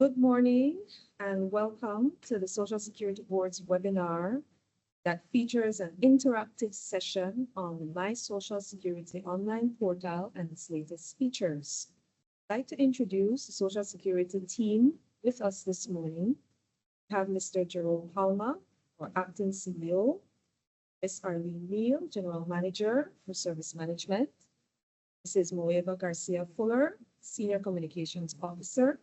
Good morning and welcome to the Social Security Board's webinar that features an interactive session on My Social Security online portal and its latest features. I'd like to introduce the Social Security team with us this morning. We have Mr. Jerome Palmer, our acting CEO, Ms. Arlene Neal, General Manager for Service Management, Mrs. Moeva Garcia Fuller, Senior Communications Officer,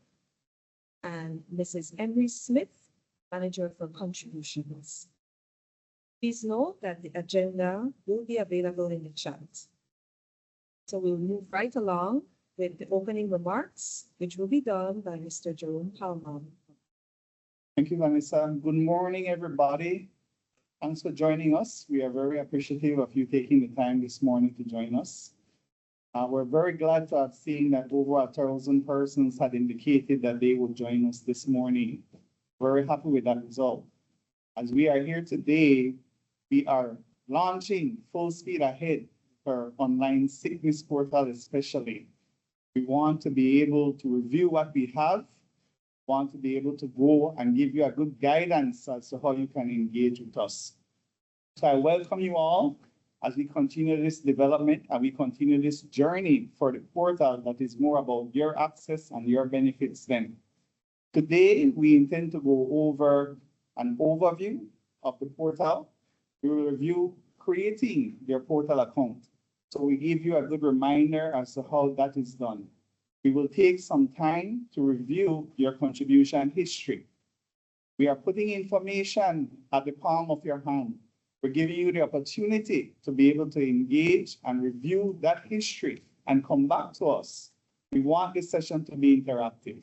and Mrs. Emery Smith, Manager for Contributions. Please note that the agenda will be available in the chat. So we'll move right along with the opening remarks, which will be done by Mr. Jerome Palmer. Thank you, Vanessa. Good morning, everybody. Thanks for joining us. We are very appreciative of you taking the time this morning to join us. We're very glad to have seen that over 1,000 persons had indicated that they would join us this morning. Very happy with that result. As we are here today, we are launching full speed ahead for online sickness portal especially. We want to be able to review what we have, want to be able to go and give you a good guidance as to how you can engage with us. So I welcome you all as we continue this development and we continue this journey for the portal that is more about your access and your benefits then. Today, we intend to go over an overview of the portal. We will review creating your portal account. So we give you a good reminder as to how that is done. We will take some time to review your contribution history. We are putting information at the palm of your hand. We're giving you the opportunity to be able to engage and review that history and come back to us. We want this session to be interactive.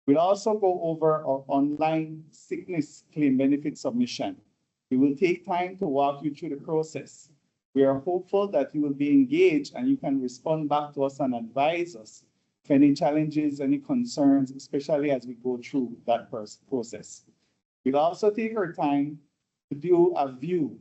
We'll also go over our online sickness claim benefit submission. We will take time to walk you through the process. We are hopeful that you will be engaged and you can respond back to us and advise us if any challenges, any concerns, especially as we go through that process. We'll also take our time to do a view,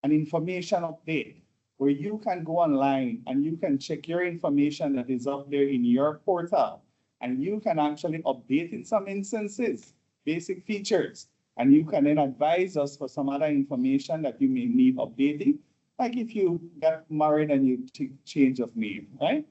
an information update, where you can go online and you can check your information that is up there in your portal, and you can actually update in some instances, basic features, and you can then advise us for some other information that you may need updating, like if you got married and you change of name, right?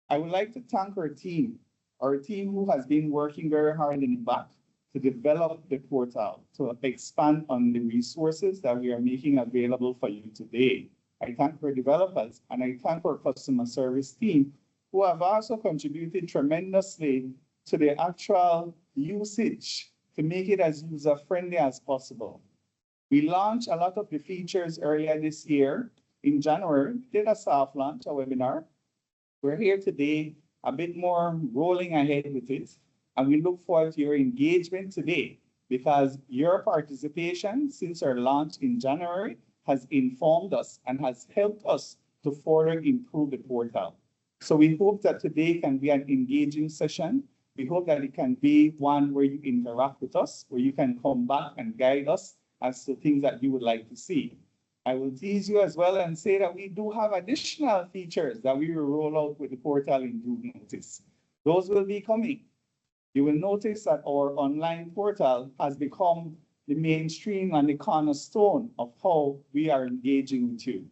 I would like to thank our team who has been working very hard in the back to develop the portal, to expand on the resources that we are making available for you today. I thank our developers and I thank our customer service team who have also contributed tremendously to the actual usage to make it as user-friendly as possible. We launched a lot of the features earlier this year. In January, we did a soft launch, a webinar. We're here today, a bit more rolling ahead with it. And we look forward to your engagement today because your participation since our launch in January has informed us and has helped us to further improve the portal. So we hope that today can be an engaging session. We hope that it can be one where you interact with us, where you can come back and guide us as to things that you would like to see. I will tease you as well and say that we do have additional features that we will roll out with the portal in due notice. Those will be coming. You will notice that our online portal has become the mainstream and the cornerstone of how we are engaging with you.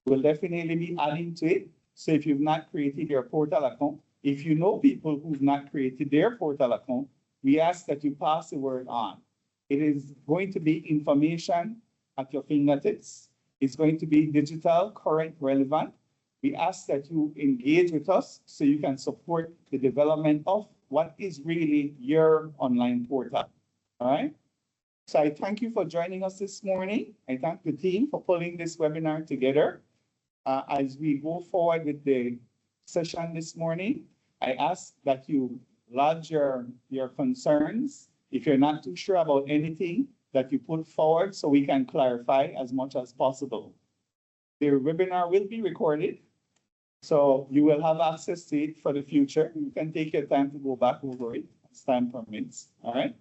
We'll definitely be adding to it. So if you've not created your portal account, if you know people who've not created their portal account, we ask that you pass the word on. It is going to be information at your fingertips. It's going to be digital, current, relevant. We ask that you engage with us so you can support the development of what is really your online portal, all right? So I thank you for joining us this morning. I thank the team for pulling this webinar together. As we go forward with the session this morning, I ask that you lodge your concerns. If you're not too sure about anything, that you put forward so we can clarify as much as possible. The webinar will be recorded, so you will have access to it for the future. You can take your time to go back over it as time permits, all right?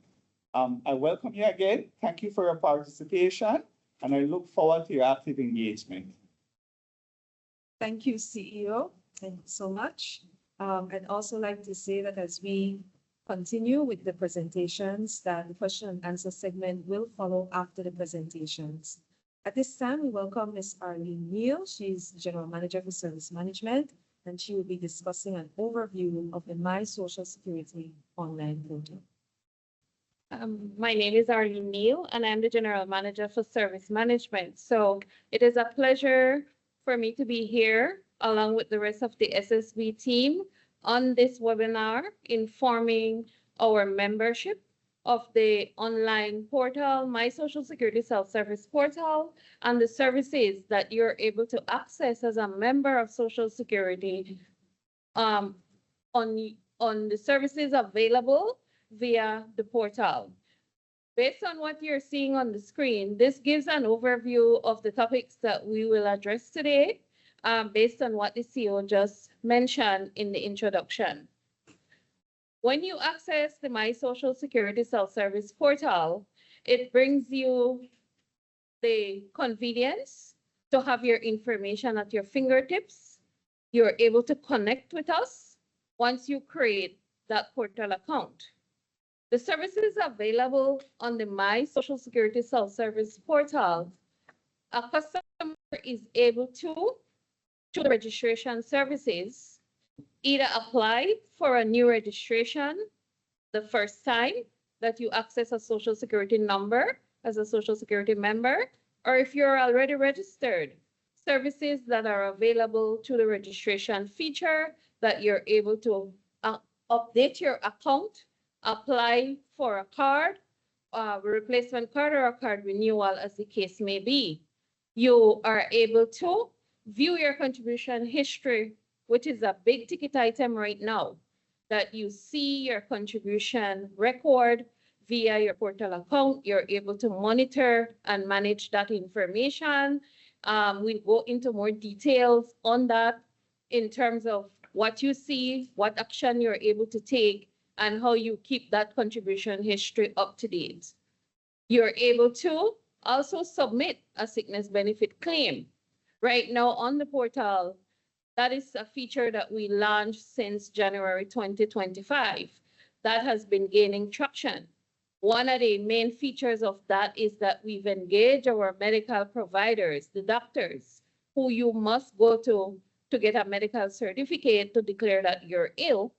I welcome you again. Thank you for your participation, and I look forward to your active engagement. Thank you, CEO. Thank you so much. I'd also like to say that as we continue with the presentations. That the question and answer segment will follow after the presentations. At this time, we welcome Ms. Arlene Neal. She's General Manager for Service Management, and she will be discussing an overview of the My Social Security online portal. My name is Arlene Neal, and I'm the General Manager for Service Management. So it is a pleasure for me to be here along with the rest of the SSB team on this webinar informing our membership of the online portal, My Social Security Self-Service Portal, and the services that you're able to access as a member of Social Security on the services available via the portal. Based on what you're seeing on the screen, this gives an overview of the topics that we will address today, based on what the CEO just mentioned in the introduction. When you access the My Social Security Self-Service Portal, it brings you the convenience to have your information at your fingertips. You're able to connect with us once you create that portal account. The services available on the My Social Security Self-Service Portal, a customer is able to, through the registration services, either apply for a new registration the first time that you access a Social Security number as a Social Security member, or if you're already registered, services that are available through the registration feature that you're able to update your account, apply for a card, replacement card, or a card renewal, as the case may be. You are able to view your contribution history, which is a big ticket item right now, that you see your contribution record via your portal account. You're able to monitor and manage that information. We'll go into more details on that in terms of what you see, what action you're able to take, and how you keep that contribution history up to date. You're able to also submit a sickness benefit claim. Right now on the portal, that is a feature that we launched since January 2025 that has been gaining traction. One of the main features of that is that we've engaged our medical providers, the doctors, who you must go to get a medical certificate to declare that you're ill.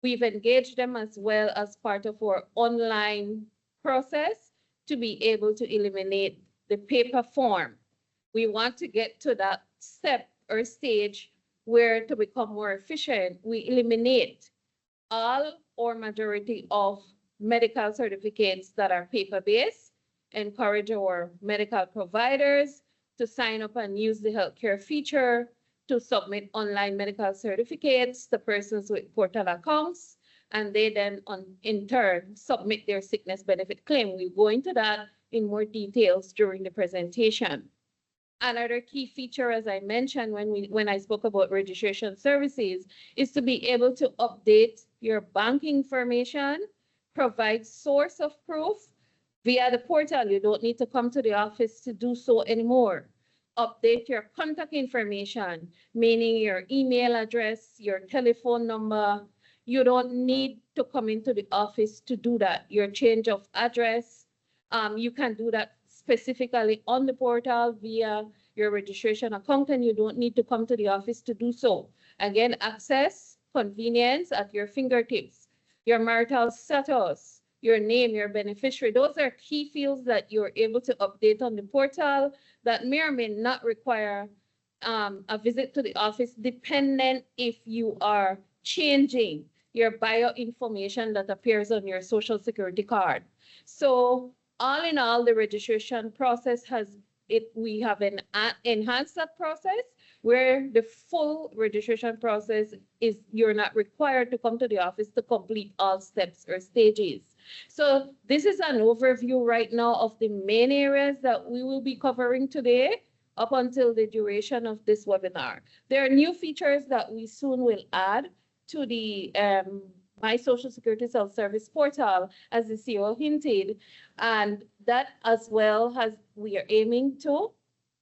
We've engaged them as well as part of our online process to be able to eliminate the paper form. We want to get to that step or stage where, to become more efficient, we eliminate all or majority of medical certificates that are paper-based, encourage our medical providers to sign up and use the healthcare feature to submit online medical certificates to persons with portal accounts, and they then in turn submit their sickness benefit claim. We'll go into that in more details during the presentation. Another key feature, as I mentioned when I spoke about registration services, is to be able to update your bank information, provide source of proof via the portal. You don't need to come to the office to do so anymore. Update your contact information, meaning your email address, your telephone number. You don't need to come into the office to do that. Your change of address, you can do that specifically on the portal via your registration account, and you don't need to come to the office to do so. Again, access, convenience at your fingertips. Your marital status, your name, your beneficiary, those are key fields that you're able to update on the portal that may or may not require a visit to the office, dependent if you are changing your bio information that appears on your Social Security card. So all in all, the registration process we have enhanced that process, where the full registration process is you're not required to come to the office to complete all steps or stages. So this is an overview right now of the main areas that we will be covering today up until the duration of this webinar. There are new features that we soon will add to the My Social Security Self-Service Portal, as the CEO hinted, and that as well we are aiming to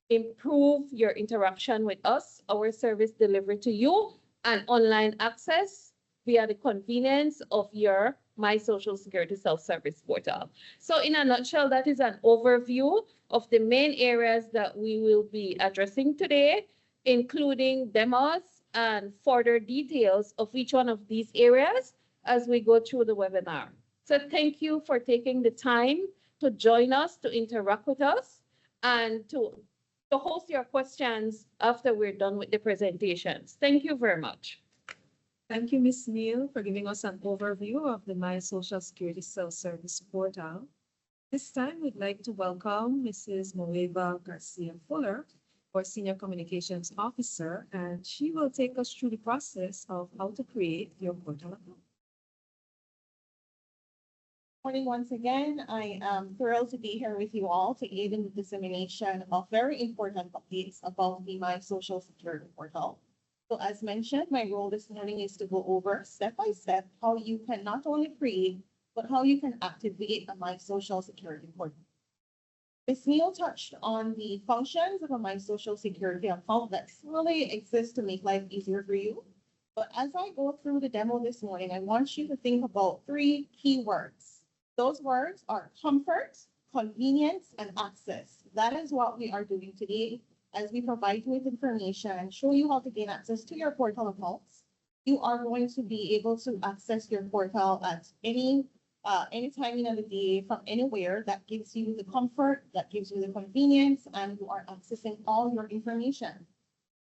improve your interaction with us, our service delivered to you, and online access via the convenience of your My Social Security Self-Service Portal. So in a nutshell, that is an overview of the main areas that we will be addressing today, including demos and further details of each one of these areas as we go through the webinar. So thank you for taking the time to join us, to interact with us, and to host your questions after we're done with the presentations. Thank you very much. Thank you, Ms. Neal, for giving us an overview of the My Social Security Self-Service Portal. This time, we'd like to welcome Mrs. Moeva Garcia Fuller, our Senior Communications Officer, and she will take us through the process of how to create your portal account. Morning once again. I am thrilled to be here with you all to aid in the dissemination of very important updates about the My Social Security Portal. So as mentioned, my role this morning is to go over step by step how you can not only create, but how you can activate a My Social Security Portal. Ms. Neal touched on the functions of a My Social Security account that really exist to make life easier for you. But as I go through the demo this morning, I want you to think about 3 key words. Those words are comfort, convenience, and access. That is what we are doing today as we provide you with information and show you how to gain access to your portal accounts. You are going to be able to access your portal at any time in the day from anywhere. That gives you the comfort, that gives you the convenience, and you are accessing all your information.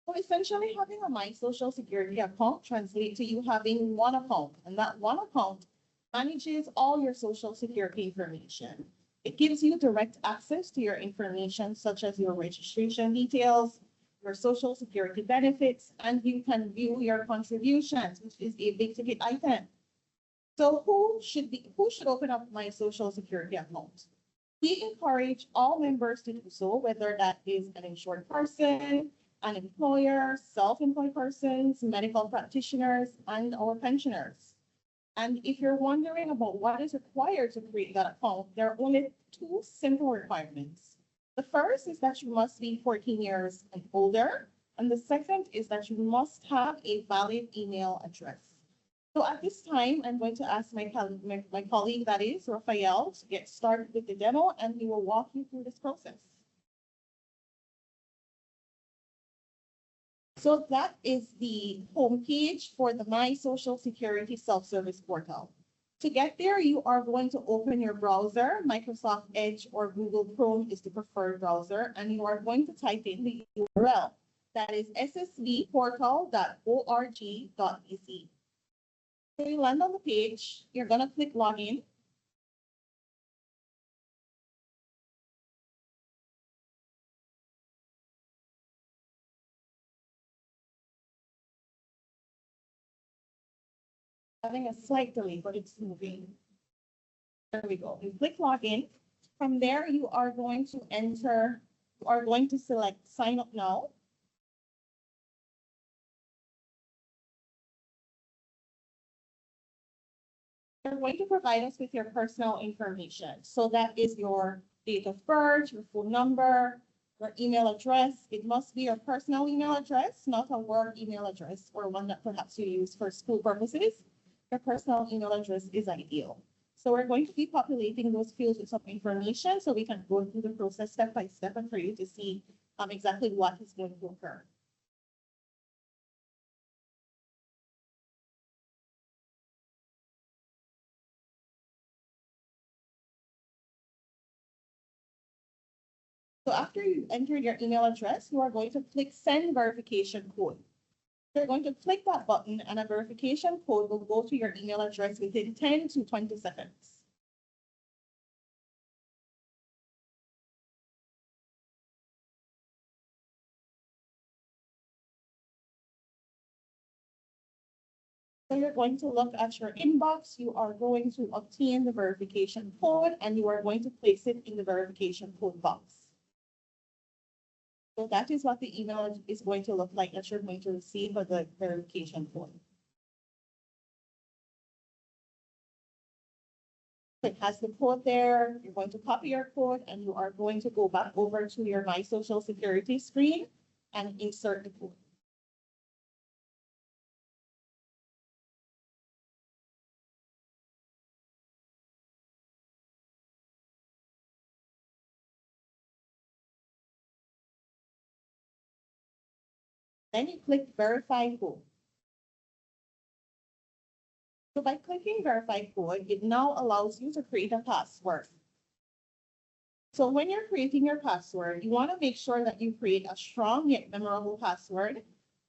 So essentially, having a My Social Security account translates to you having one account, and that one account manages all your Social Security information. It gives you direct access to your information, such as your registration details, your Social Security benefits, and you can view your contributions, which is a big ticket item. So who should open up My Social Security account? We encourage all members to do so, whether that is an insured person, an employer, self-employed persons, medical practitioners, and our pensioners. And if you're wondering about what is required to create that account, there are only 2 simple requirements. The first is that you must be 14 years and older. And the second is that you must have a valid email address. So at this time, I'm going to ask my colleague, that is Raphael, to get started with the demo, and he will walk you through this process. So that is the homepage for the My Social Security Self-Service Portal. To get there, you are going to open your browser. Microsoft Edge or Google Chrome is the preferred browser, and you are going to type in the URL. That is ssvportal.org.bc. So you land on the page, you're going to click Login. Having a slight delay, but it's moving. There we go. You click Login. From there, you are going to select Sign Up Now. You're going to provide us with your personal information. So that is your date of birth, your phone number, your email address. It must be your personal email address, not a work email address or one that perhaps you use for school purposes. Your personal email address is ideal. So we're going to be populating those fields with some information so we can go through the process step by step and for you to see exactly what is going to occur. So after you enter your email address, you are going to click Send Verification Code. You're going to click that button and a verification code will go to your email address within 10 to 20 seconds. So you're going to look at your inbox, you are going to obtain the verification code, and you are going to place it in the verification code box. So that is what the email is going to look like that you're going to receive with the verification code. It has the code there. You're going to copy your code and you are going to go back over to your My Social Security screen and insert the code. Then you click Verify Code. So by clicking Verify Code, it now allows you to create a password. So when you're creating your password, you want to make sure that you create a strong yet memorable password,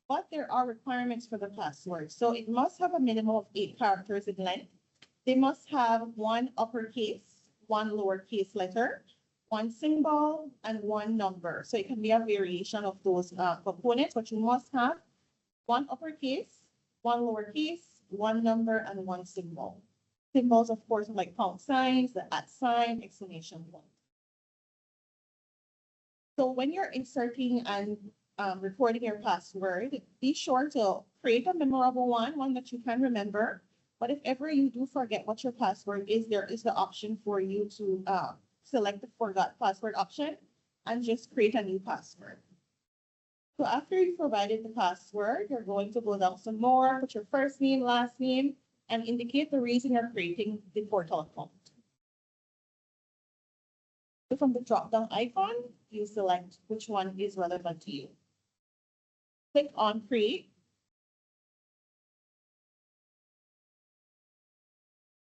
but there are requirements for the password. So it must have a minimum of 8 characters in length. They must have 1 uppercase, 1 lowercase letter, 1 symbol, and 1 number. So it can be a variation of those components, but you must have 1 uppercase, 1 lowercase, 1 number, and 1 symbol. Symbols, of course, like pound signs, the @ sign, exclamation point. So when you're inserting and recording your password, be sure to create a memorable one that you can remember. But if ever you do forget what your password is, there is the option for you to select the forgot password option and just create a new password. So after you've provided the password, you're going to go down some more, put your first name, last name, and indicate the reason you're creating the portal account. So from the drop-down icon, you select which one is relevant to you. Click on Create.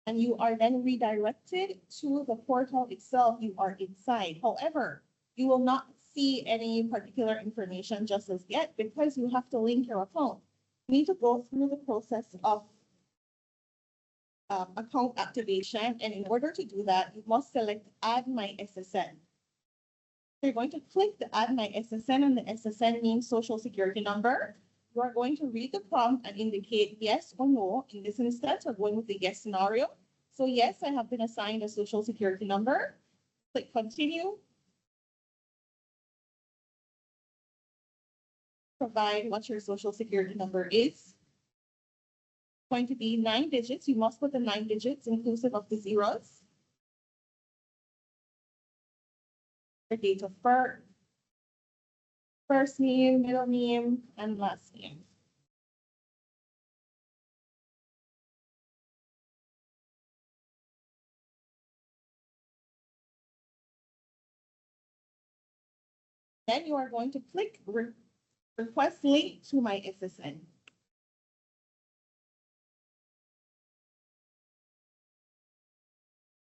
And you are then redirected to the portal itself. You are inside. However, you will not see any particular information just as yet because you have to link your account. You need to go through the process of account activation. And in order to do that, you must select Add My SSN. You're going to click the Add My SSN, and the SSN means Social Security number. You are going to read the prompt and indicate yes or no. In this instance, we're going with the yes scenario. So yes, I have been assigned a Social Security number. Click Continue. Provide what your Social Security number is. It's going to be 9 digits. You must put the 9 digits inclusive of the zeros. Your date of birth, first name, middle name, and last name. Then you are going to click Request Link to My SSN.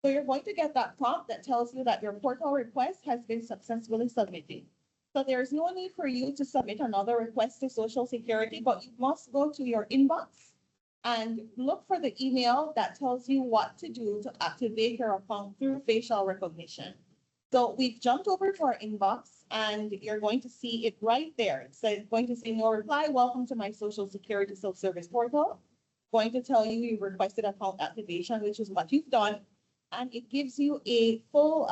So you're going to get that prompt that tells you that your portal request has been successfully submitted. So there's no need for you to submit another request to Social Security, but you must go to your inbox and look for the email that tells you what to do to activate your account through facial recognition. So we've jumped over to our inbox and you're going to see it right there. It's going to say no reply. Welcome to my Social Security self-service portal. Going to tell you you've requested account activation, which is what you've done. And it gives you a full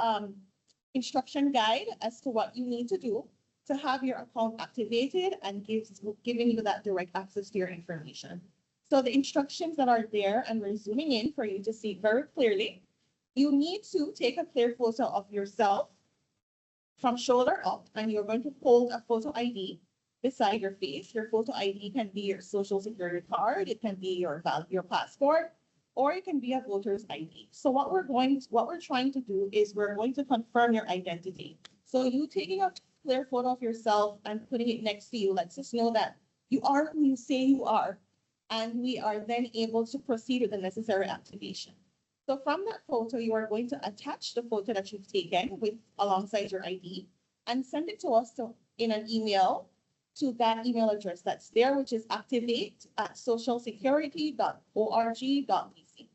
instruction guide as to what you need to do to have your account activated and giving you that direct access to your information. So the instructions that are there, and we're zooming in for you to see very clearly. You need to take a clear photo of yourself from shoulder up, and you're going to hold a photo ID beside your face. Your photo ID can be your Social Security card, it can be your passport, or it can be a voter's ID. So what we're trying to do is we're going to confirm your identity. So you taking a clear photo of yourself and putting it next to you lets us know that you are who you say you are, and we are then able to proceed with the necessary activation. So from that photo, you are going to attach the photo that you've taken alongside your ID and send it to us in an email to that email address that's there, which is activate@socialsecurity.org.bc.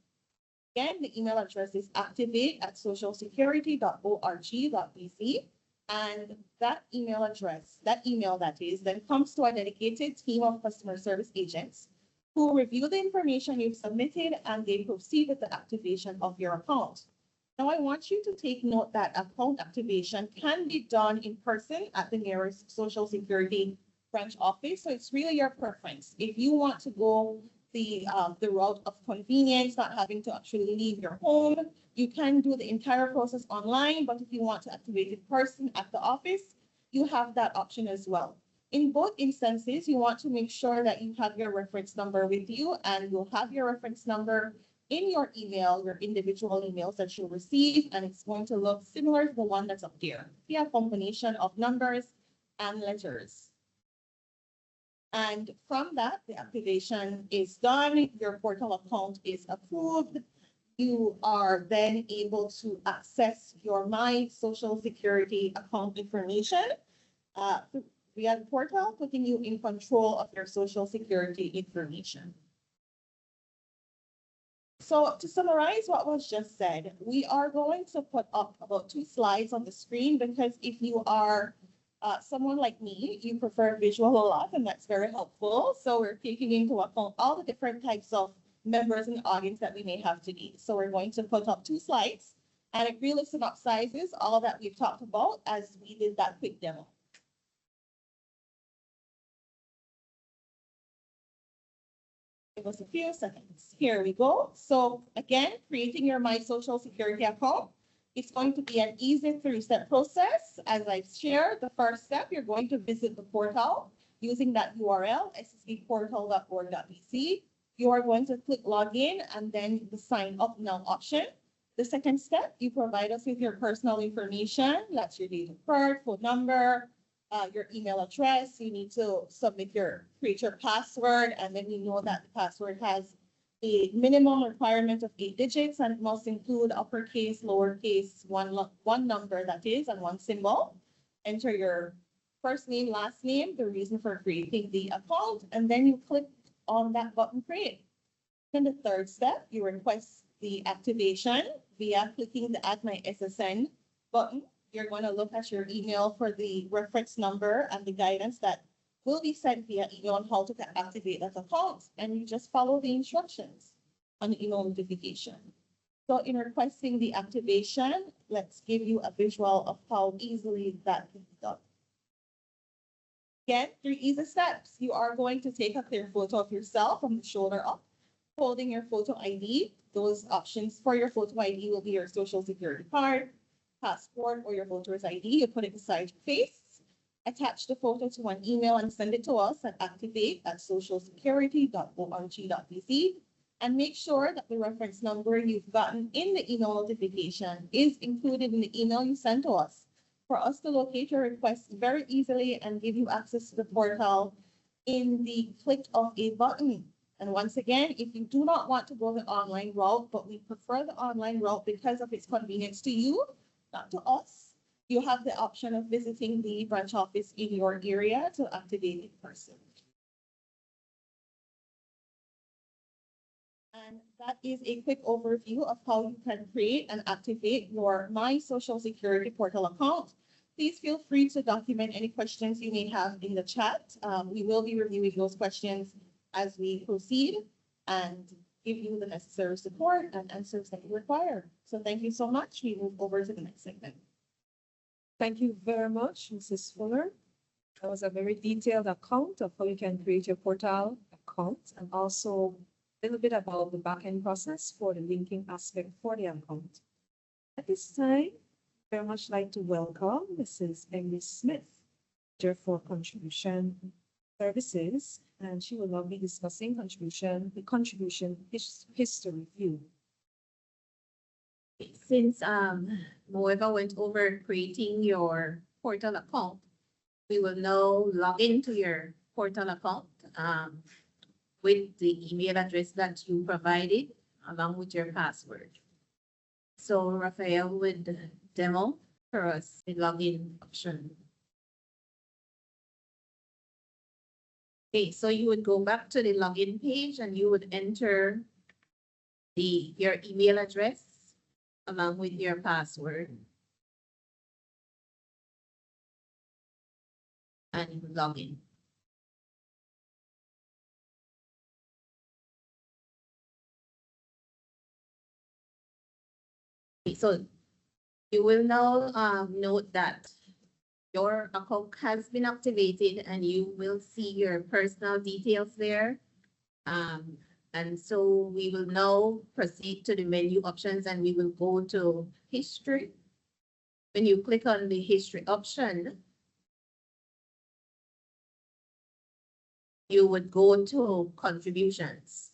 Again, the email address is activate@socialsecurity.org.bc. And that email then comes to a dedicated team of customer service agents who review the information you've submitted and they proceed with the activation of your account. Now, I want you to take note that account activation can be done in person at the nearest Social Security branch office. So it's really your preference. If you want to go the route of convenience, not having to actually leave your home, you can do the entire process online. But if you want to activate in person at the office, you have that option as well. In both instances, you want to make sure that you have your reference number with you, and you'll have your reference number in your email, your individual emails that you'll receive, and it's going to look similar to the one that's up there. Be a combination of numbers and letters. And from that, the activation is done, your portal account is approved. You are then able to access your My Social Security account information via the portal, putting you in control of your Social Security information. So to summarize what was just said, we are going to put up about 2 slides on the screen because if you are someone like me, you prefer visual a lot, and that's very helpful. So we're taking into account all the different types of members in the audience that we may have today. So we're going to put up 2 slides, and it really synopsizes all that we've talked about as we did that quick demo. Give us a few seconds. Here we go. So again, creating your My Social Security account. It's going to be an easy 3-step process. As I've shared, the first step, you're going to visit the portal using that URL, ssbportal.org.bc. You are going to click login and then the sign up now option. The second step, you provide us with your personal information. That's your date of birth, phone number, your email address. You need to create your password, and then you know that the password has a minimum requirement of 8 digits and it must include uppercase, lowercase, one number that is, and 1 symbol. Enter your first name, last name, the reason for creating the account, and then you click on that button create. Then the third step, you request the activation via clicking the Add My SSN button. You're going to look at your email for the reference number and the guidance that will be sent via email on how to activate that account, and you just follow the instructions on the email notification. So in requesting the activation, let's give you a visual of how easily that can be done. Again, 3 easy steps. You are going to take a clear photo of yourself from the shoulder up, holding your photo ID. Those options for your photo ID will be your Social Security card, passport, or your voter's ID. You put it beside your face. Attach the photo to an email and send it to us at activate@socialsecurity.org.bc, and make sure that the reference number you've gotten in the email notification is included in the email you sent to us for us to locate your request very easily and give you access to the portal in the click of a button. And once again, if you do not want to go the online route, but we prefer the online route because of its convenience to you, not to us, you have the option of visiting the branch office in your area to activate in person. And that is a quick overview of how you can create and activate your My Social Security portal account. Please feel free to document any questions you may have in the chat. We will be reviewing those questions as we proceed and give you the necessary support and answers that you require. So thank you so much. We move over to the next segment. Thank you very much, Mrs. Fuller. That was a very detailed account of how you can create your portal account, and also a little bit about the back-end process for the linking aspect for the account. At this time, very much like to welcome Mrs. Emily Smith, Manager for Contribution Services, and she will now be discussing the contribution history view. Since Moeva went over creating your portal account, we will now log into your portal account with the email address that you provided along with your password. So Raphael would demo for us the login option. Okay, so you would go back to the login page and you would enter your email address along with your password. And you log in. Okay, so you will now note that your account has been activated and you will see your personal details there. And so we will now proceed to the menu options and we will go to history. When you click on the history option, you would go to contributions.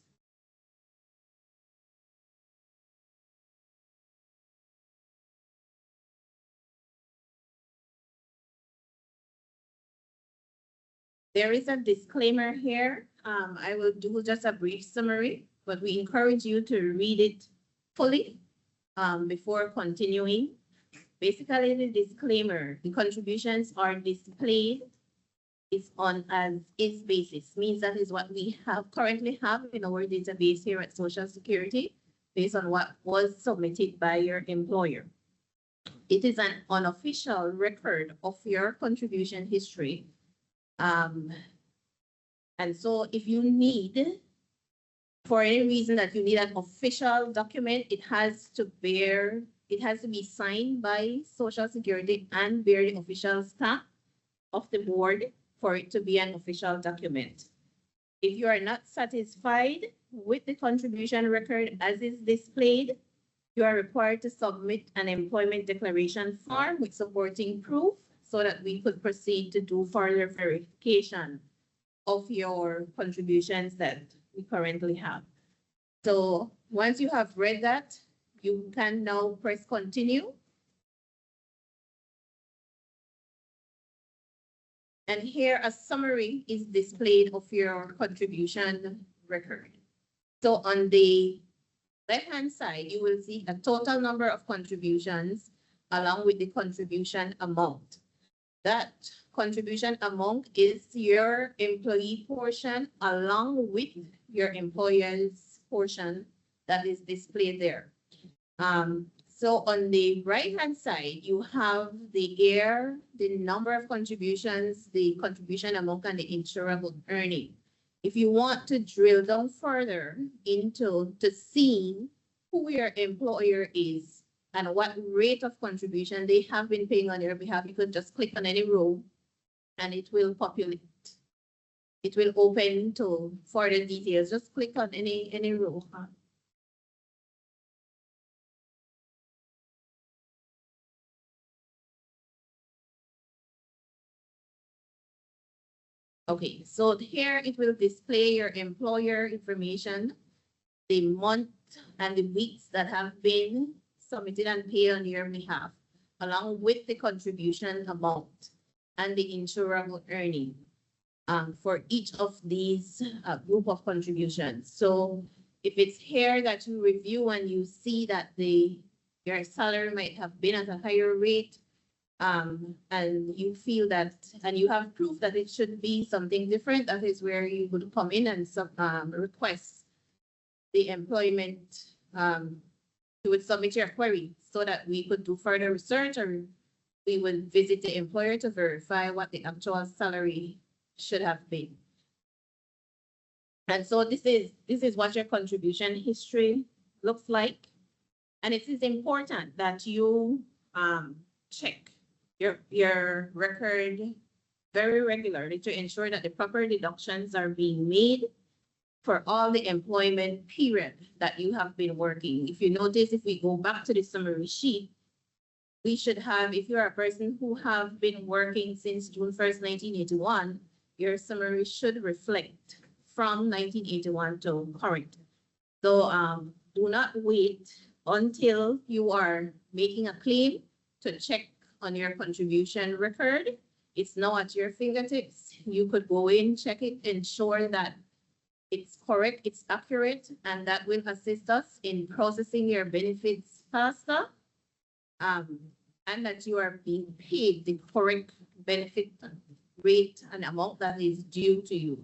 There is a disclaimer here. I will do just a brief summary, but we encourage you to read it fully before continuing. Basically, the disclaimer, the contributions are displayed is on as is basis, means that is what we currently have in our database here at Social Security based on what was submitted by your employer. It is an unofficial record of your contribution history. And so if you need, for any reason that you need an official document, it has to be signed by Social Security and bear the official stamp of the board for it to be an official document. If you are not satisfied with the contribution record as is displayed, you are required to submit an employment declaration form with supporting proof so that we could proceed to do further verification of your contributions that we currently have. So once you have read that, you can now press continue. And here a summary is displayed of your contribution record. So on the left-hand side, you will see a total number of contributions along with the contribution amount. That contribution amount is your employee portion along with your employer's portion that is displayed there. So on the right-hand side, you have the year, the number of contributions, the contribution amount, and the insurable earning. If you want to drill down further into seeing who your employer is and what rate of contribution they have been paying on your behalf, you could just click on any row and it will populate. It will open to further details. Just click on any row. Okay, so here it will display your employer information, the month and the weeks that have been submitted and paid on your behalf, along with the contribution amount and the insurable earning for each of these group of contributions. So if it's here that you review and you see that your salary might have been at a higher rate, and you feel that, and you have proof that it should be something different, that is where you would come in and request the employment, you would submit your query so that we could do further research, or we would visit the employer to verify what the actual salary should have been. And so this is what your contribution history looks like. And it is important that you check your record very regularly to ensure that the proper deductions are being made for all the employment period that you have been working. If you notice, if we go back to the summary sheet, we should have, if you're a person who have been working since June 1st, 1981, your summary should reflect from 1981 to current. So do not wait until you are making a claim to check on your contribution record. It's now at your fingertips. You could go in, check it, ensure that it's correct, it's accurate, and that will assist us in processing your benefits faster, and that you are being paid the correct benefit rate and amount that is due to you.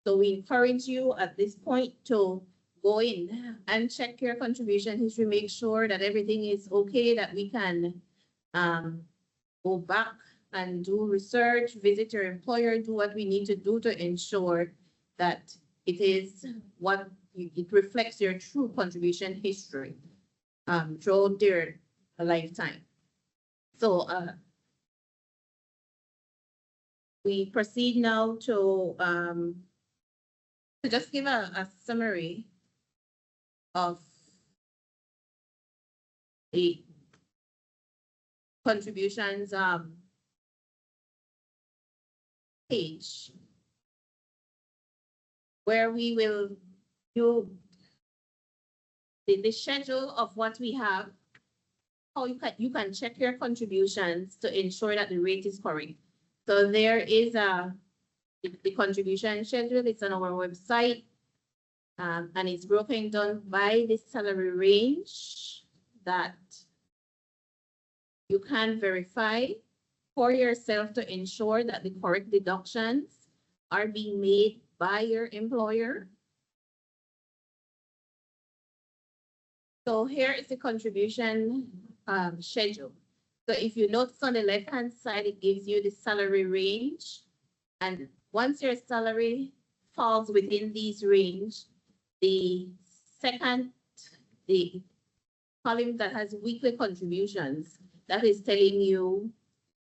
So we encourage you at this point to go in and check your contribution history, make sure that everything is okay, that we can go back and do research, visit your employer, do what we need to do to ensure that it is what it reflects your true contribution history throughout their lifetime. So we proceed now to just give a summary of the contributions page, where we will do the schedule of what we have, how you can check your contributions to ensure that the rate is correct. So there is a the contribution schedule is on our website. And it's broken down by the salary range that you can verify for yourself to ensure that the correct deductions are being made by your employer. So here is the contribution schedule. So if you notice on the left-hand side, it gives you the salary range. And once your salary falls within these range, the column that has weekly contributions, that is telling you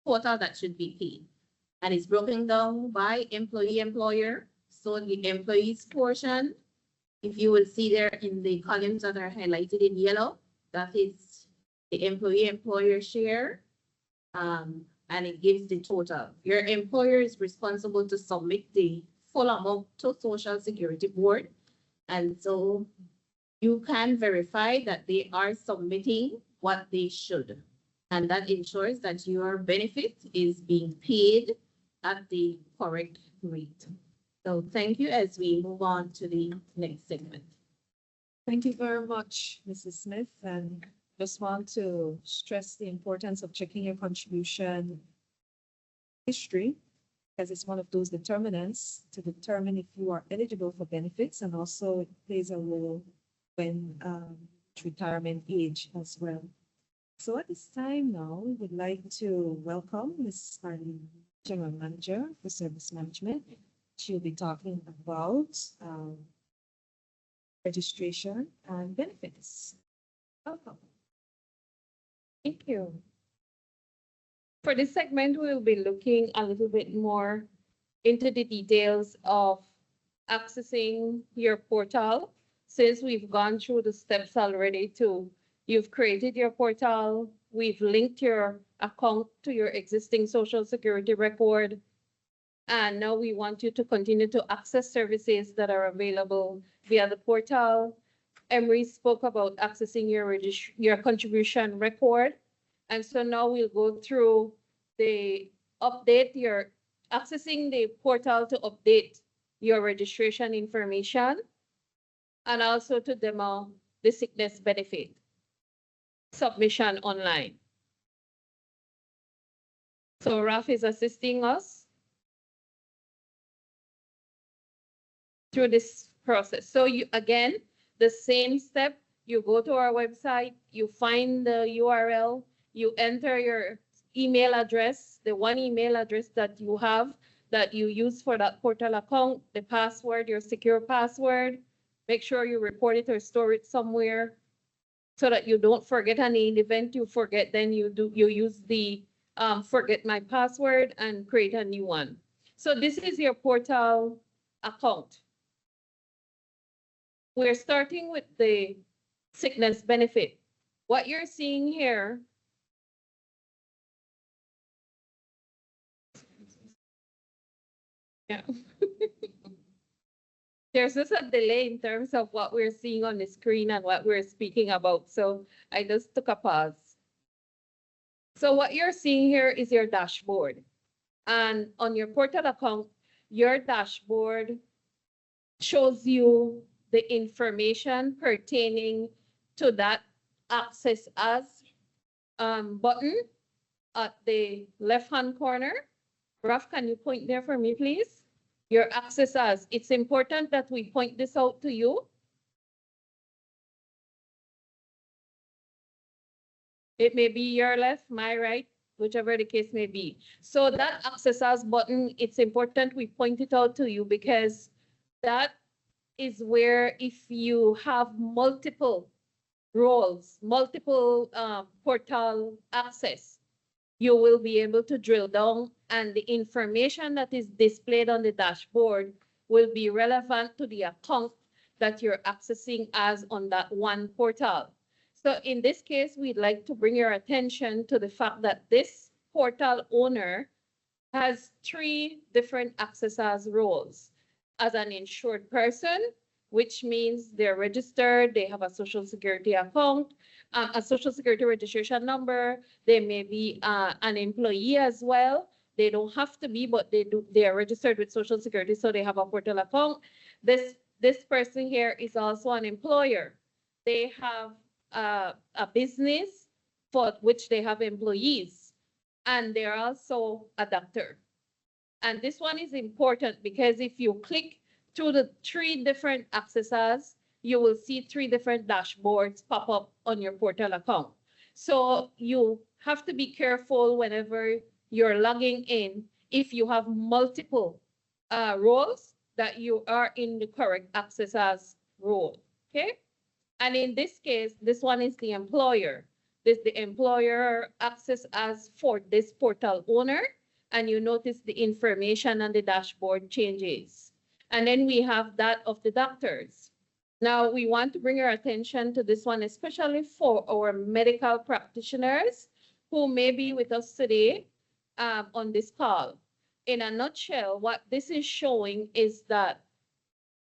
total that should be paid. And it's broken down by employee-employer. So the employee's portion, if you will see there in the columns that are highlighted in yellow, that is the employee-employer share. And it gives the total. Your employer is responsible to submit the full amount to Social Security Board. And so you can verify that they are submitting what they should. And that ensures that your benefit is being paid at the correct rate. So thank you as we move on to the next segment. Thank you very much, Mrs. Smith, and just want to stress the importance of checking your contribution history, because it's one of those determinants to determine if you are eligible for benefits, and also it plays a role when retirement age as well. So at this time now, we would like to welcome Ms. Arlene, General Manager for Service Management. She'll be talking about registration and benefits. Welcome. Thank you. For this segment, we'll be looking a little bit more into the details of accessing your portal. Since we've gone through the steps already you've created your portal, we've linked your account to your existing Social Security record, and now we want you to continue to access services that are available via the portal. Emery spoke about accessing your contribution record. And so now we'll go through the accessing the portal to update your registration information, and also to demo the sickness benefit submission online. So Raf is assisting us through this process. So again, the same step, you go to our website, you find the URL, you enter your email address, the one email address that you have that you use for that portal account, the password, your secure password. Make sure you report it or store it somewhere so that you don't forget. And in the event you forget, then you use the forget my password and create a new one. So this is your portal account. We're starting with the sickness benefit. What you're seeing here yeah. There's just a delay in terms of what we're seeing on the screen and what we're speaking about. So I just took a pause. So what you're seeing here is your dashboard. And on your portal account, your dashboard shows you the information pertaining to that access as button at the left-hand corner. Raf, can you point there for me, please? Your access as. It's important that we point this out to you. It may be your left, my right, whichever the case may be. So that access as button, it's important we point it out to you, because that is where if you have multiple roles, multiple portal access, you will be able to drill down, and the information that is displayed on the dashboard will be relevant to the account that you're accessing as on that one portal. So in this case, we'd like to bring your attention to the fact that this portal owner has 3 different access as roles. As an insured person, which means they're registered, they have a Social Security account, a Social Security registration number. They may be an employee as well. They don't have to be, but they are registered with Social Security, so they have a portal account. This person here is also an employer. They have a business for which they have employees, and they're also a doctor. And this one is important because if you click through the 3 different accesses, you will see 3 different dashboards pop up on your portal account. So you have to be careful whenever you're logging in if you have multiple roles that you are in the correct accesses role, okay? And in this case, this one is the employer. This the employer access as for this portal owner, and you notice the information on the dashboard changes. And then we have that of the doctors. Now we want to bring your attention to this one, especially for our medical practitioners who may be with us today on this call. In a nutshell, what this is showing is that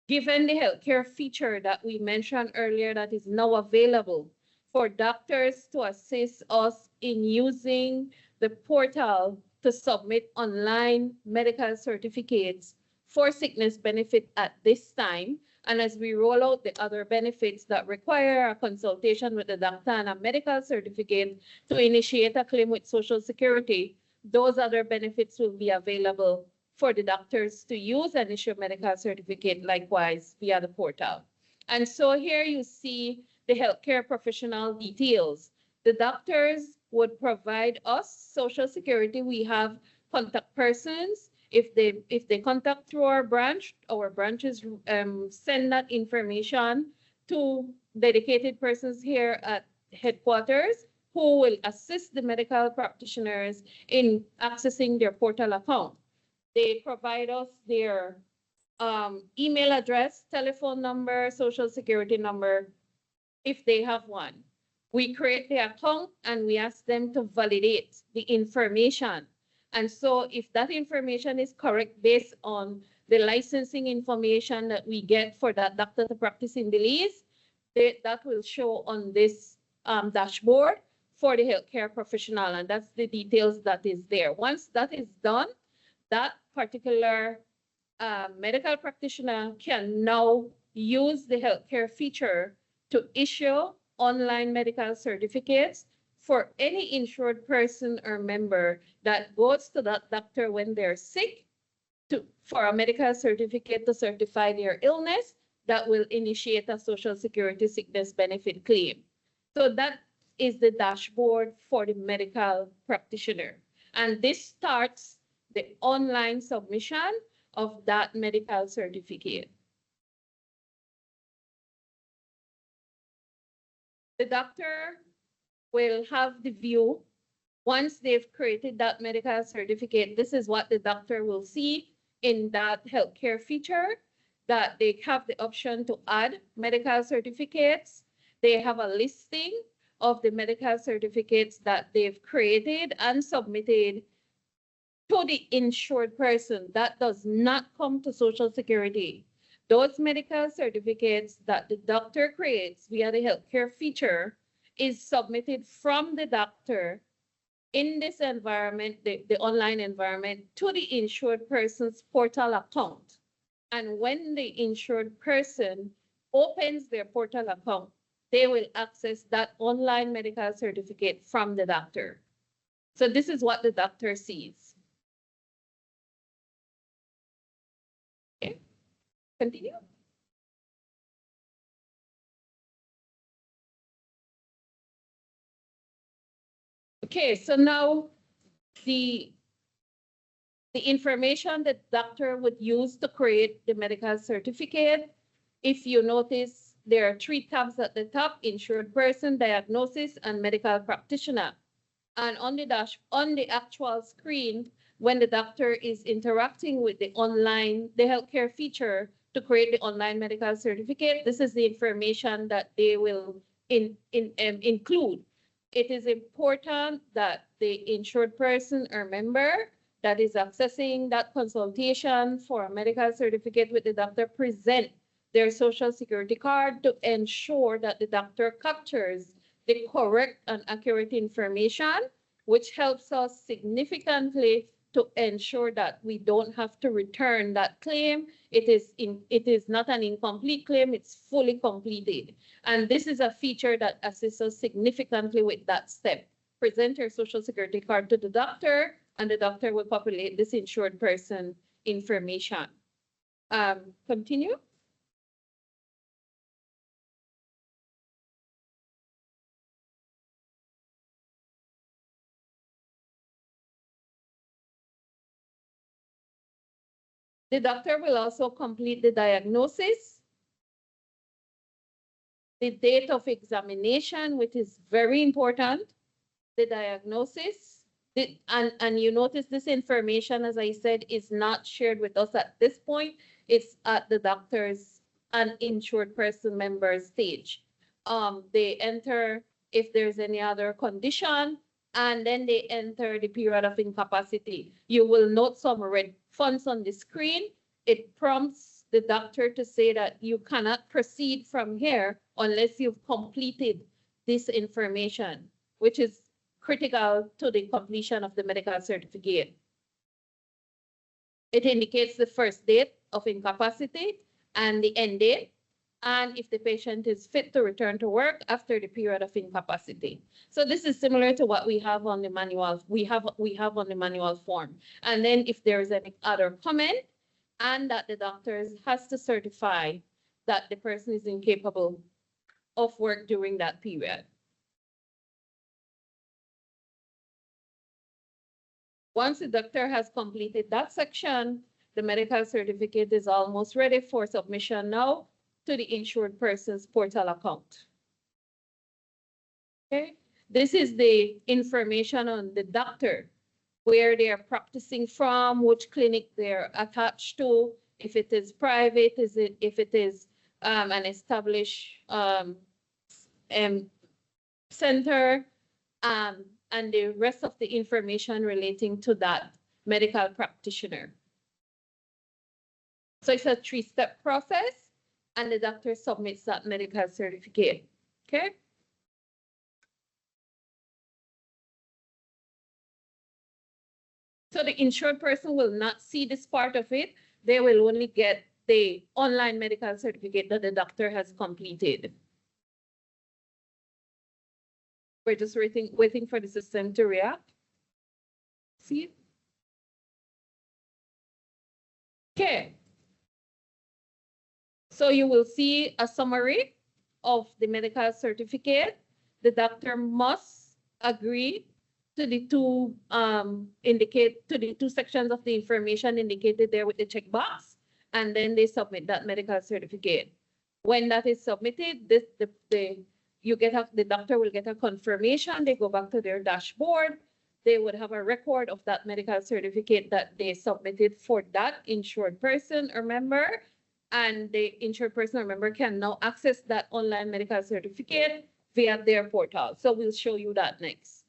given the healthcare feature that we mentioned earlier that is now available for doctors to assist us in using the portal to submit online medical certificates for sickness benefit at this time. And as we roll out the other benefits that require a consultation with the doctor and a medical certificate to initiate a claim with Social Security, those other benefits will be available for the doctors to use and issue a medical certificate likewise via the portal. And so here you see the healthcare professional details. The doctors would provide us Social Security. We have contact persons. If they contact through our branches send that information to dedicated persons here at headquarters who will assist the medical practitioners in accessing their portal account. They provide us their email address, telephone number, Social Security number, if they have one. We create the account and we ask them to validate the information. And so if that information is correct based on the licensing information that we get for that doctor to practice in Belize, that will show on this dashboard for the healthcare professional. And that's the details that is there. Once that is done, that particular medical practitioner can now use the healthcare feature to issue online medical certificates for any insured person or member that goes to that doctor when they're sick for a medical certificate to certify their illness that will initiate a Social Security sickness benefit claim. So that is the dashboard for the medical practitioner. And this starts the online submission of that medical certificate. The doctor will have the view. Once they've created that medical certificate, this is what the doctor will see in that healthcare feature, that they have the option to add medical certificates. They have a listing of the medical certificates that they've created and submitted to the insured person. That does not come to Social Security. Those medical certificates that the doctor creates via the healthcare feature is submitted from the doctor in this environment, the online environment, to the insured person's portal account. And when the insured person opens their portal account, they will access that online medical certificate from the doctor. So this is what the doctor sees. Okay, continue. Okay, so now the information that doctor would use to create the medical certificate, if you notice, there are 3 tabs at the top: insured person, diagnosis, and medical practitioner. And on the actual screen, when the doctor is interacting with the healthcare feature to create the online medical certificate, this is the information that they will include. It is important that the insured person or member that is accessing that consultation for a medical certificate with the doctor present their Social Security card to ensure that the doctor captures the correct and accurate information, which helps us significantly to ensure that we don't have to return that claim. It is not an incomplete claim, it's fully completed. And this is a feature that assists us significantly with that step. Present your social security card to the doctor, and the doctor will populate this insured person information. Continue. The doctor will also complete the diagnosis, the date of examination, which is very important, the diagnosis, and you notice this information, as I said, is not shared with us at this point. It's at the doctor's uninsured person member stage. They enter if there's any other condition, and then they enter the period of incapacity. You will note some red fonts on the screen. It prompts the doctor to say that you cannot proceed from here unless you've completed this information, which is critical to the completion of the medical certificate. It indicates the first date of incapacity and the end date, and if the patient is fit to return to work after the period of incapacity. So this is similar to what we have on the manual. We have on the manual form. And then if there is any other comment, and that the doctor has to certify that the person is incapable of work during that period. Once the doctor has completed that section, the medical certificate is almost ready for submission now to the insured person's portal account. Okay, this is the information on the doctor, where they are practicing from, which clinic they're attached to, if it is private, if it is an established center, and the rest of the information relating to that medical practitioner. So it's a 3-step process, and the doctor submits that medical certificate, okay? So the insured person will not see this part of it. They will only get the online medical certificate that the doctor has completed. We're just waiting for the system to react. See? Okay. So you will see a summary of the medical certificate. The doctor must agree to the two sections of the information indicated there with the checkbox, and then they submit that medical certificate. When that is submitted, the doctor will get a confirmation. They go back to their dashboard. They would have a record of that medical certificate that they submitted for that insured person or member, and the insured person or member can now access that online medical certificate via their portal. So we'll show you that next.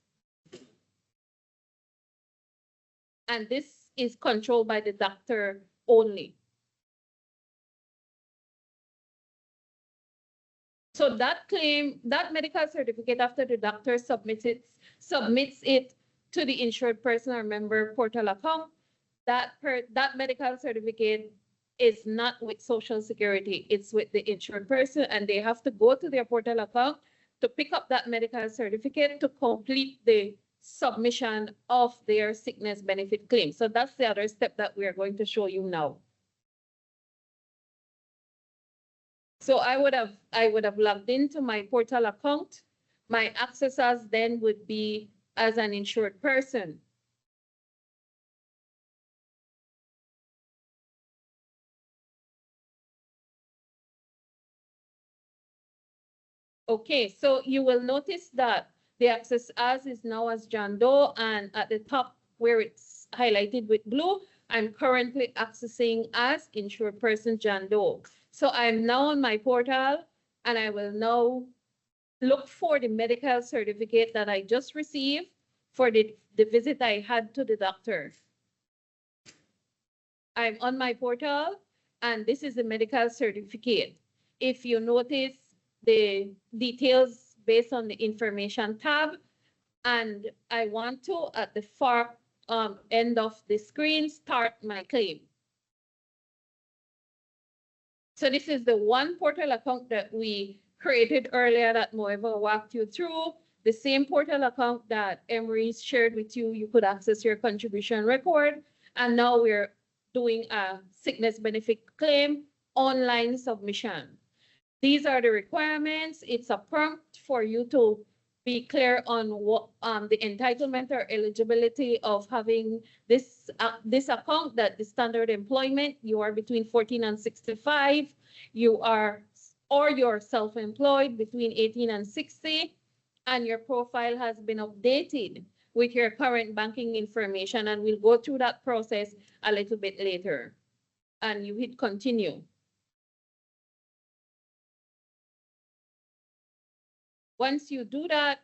And this is controlled by the doctor only. So that claim, that medical certificate, after the doctor submits it to the insured person or member portal account, that medical certificate is not with Social Security, it's with the insured person, and they have to go to their portal account to pick up that medical certificate to complete the submission of their sickness benefit claim. So that's the other step that we are going to show you now. So I would have logged into my portal account. My accessors then would be as an insured person. Okay, so you will notice that the access as is now as John Doe, and at the top where it's highlighted with blue, I'm currently accessing as insured person John Doe. So I'm now on my portal, and I will now look for the medical certificate that I just received for the visit I had to the doctor. I'm on my portal, and this is the medical certificate. If you notice the details based on the information tab, and I want to, at the far end of the screen, start my claim. So this is the one portal account that we created earlier that Moeva walked you through. The same portal account that Emery shared with you, you could access your contribution record. And now we're doing a sickness benefit claim online submission. These are the requirements. It's a prompt for you to be clear on what the entitlement or eligibility of having this account, that the standard employment, you are between 14 and 65, you are, or you're self-employed between 18 and 60, and your profile has been updated with your current banking information, and we'll go through that process a little bit later. And you hit continue. Once you do that,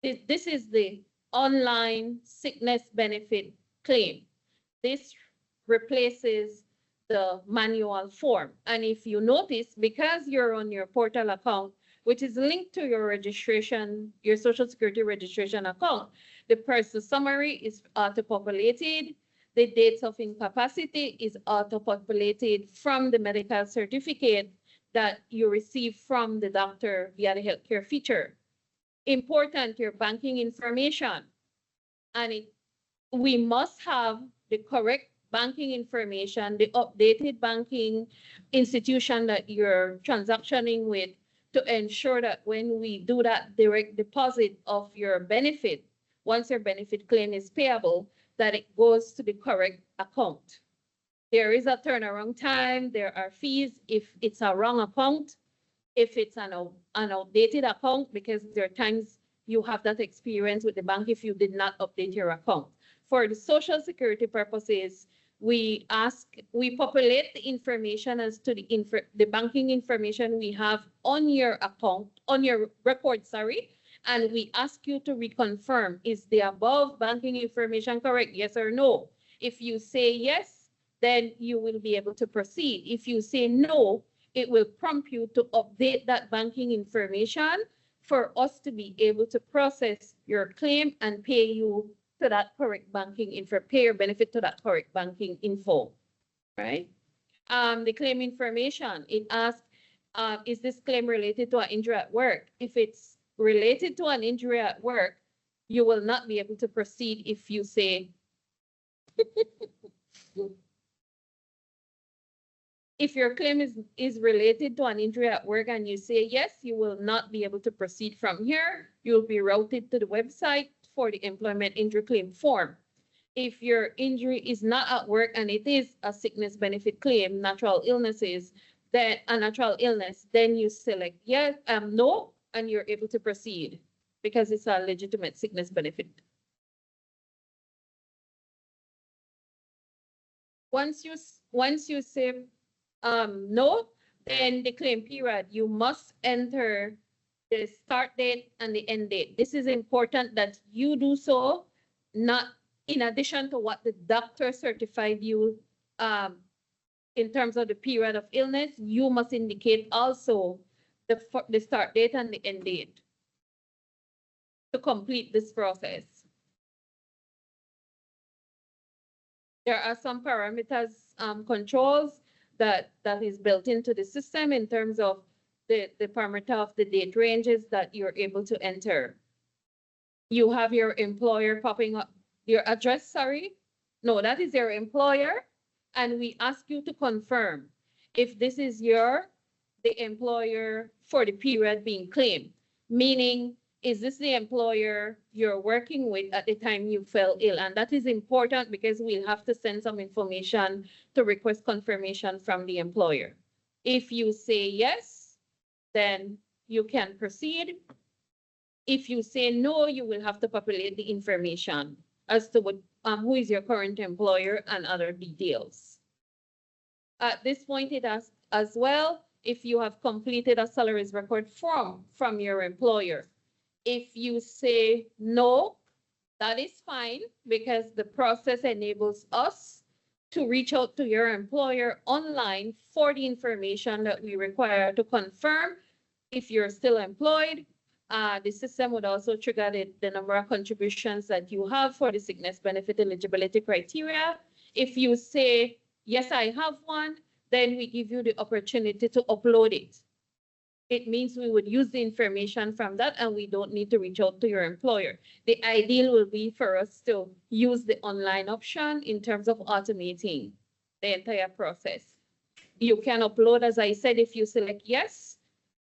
this is the online sickness benefit claim. This replaces the manual form. And if you notice, because you're on your portal account, which is linked to your registration, your Social Security registration account, the person summary is auto-populated. The dates of incapacity is auto-populated from the medical certificate that you receive from the doctor via the healthcare feature. Important, your banking information. And we must have the correct banking information, the updated banking institution that you're transactioning with, to ensure that when we do that direct deposit of your benefit, once your benefit claim is payable, that it goes to the correct account. There is a turnaround time, there are fees if it's a wrong account, if it's an outdated account, because there are times you have that experience with the bank if you did not update your account. For the Social Security purposes, we populate the information as to the banking information we have on your account, on your record, sorry, and we ask you to reconfirm, is the above banking information correct, yes or no? If you say yes, then you will be able to proceed. If you say no, it will prompt you to update that banking information for us to be able to process your claim and pay you to that correct banking info, pay your benefit to that correct banking info, right? The claim information, it asks, is this claim related to an injury at work? If it's related to an injury at work, you will not be able to proceed if you say, if your claim is related to an injury at work and you say yes, you will not be able to proceed from here. You'll be routed to the website for the employment injury claim form. If your injury is not at work and it is a sickness benefit claim, natural illnesses, then a natural illness, then you select yes, no, and you're able to proceed because it's a legitimate sickness benefit. Once you say no, then the claim period, you must enter the start date and the end date. This is important that you do so, not in addition to what the doctor certified you in terms of the period of illness, you must indicate also the start date and the end date to complete this process. There are some parameters, controls that is built into the system in terms of the parameter of the date ranges that you're able to enter. You have your employer popping up, your address, sorry. No, that is your employer. And we ask you to confirm if this is the employer for the period being claimed, meaning, is this the employer you're working with at the time you fell ill? And that is important because we'll have to send some information to request confirmation from the employer. If you say yes, then you can proceed. If you say no, you will have to populate the information as to what, who is your current employer and other details. At this point, it asks as well if you have completed a salaries record form from your employer. If you say no, that is fine because the process enables us to reach out to your employer online for the information that we require to confirm if you're still employed, The system would also trigger the number of contributions that you have for the sickness benefit eligibility criteria. If you say, yes, I have one, then we give you the opportunity to upload it. It means we would use the information from that and we don't need to reach out to your employer. The ideal will be for us to use the online option in terms of automating the entire process. You can upload, as I said, if you select yes,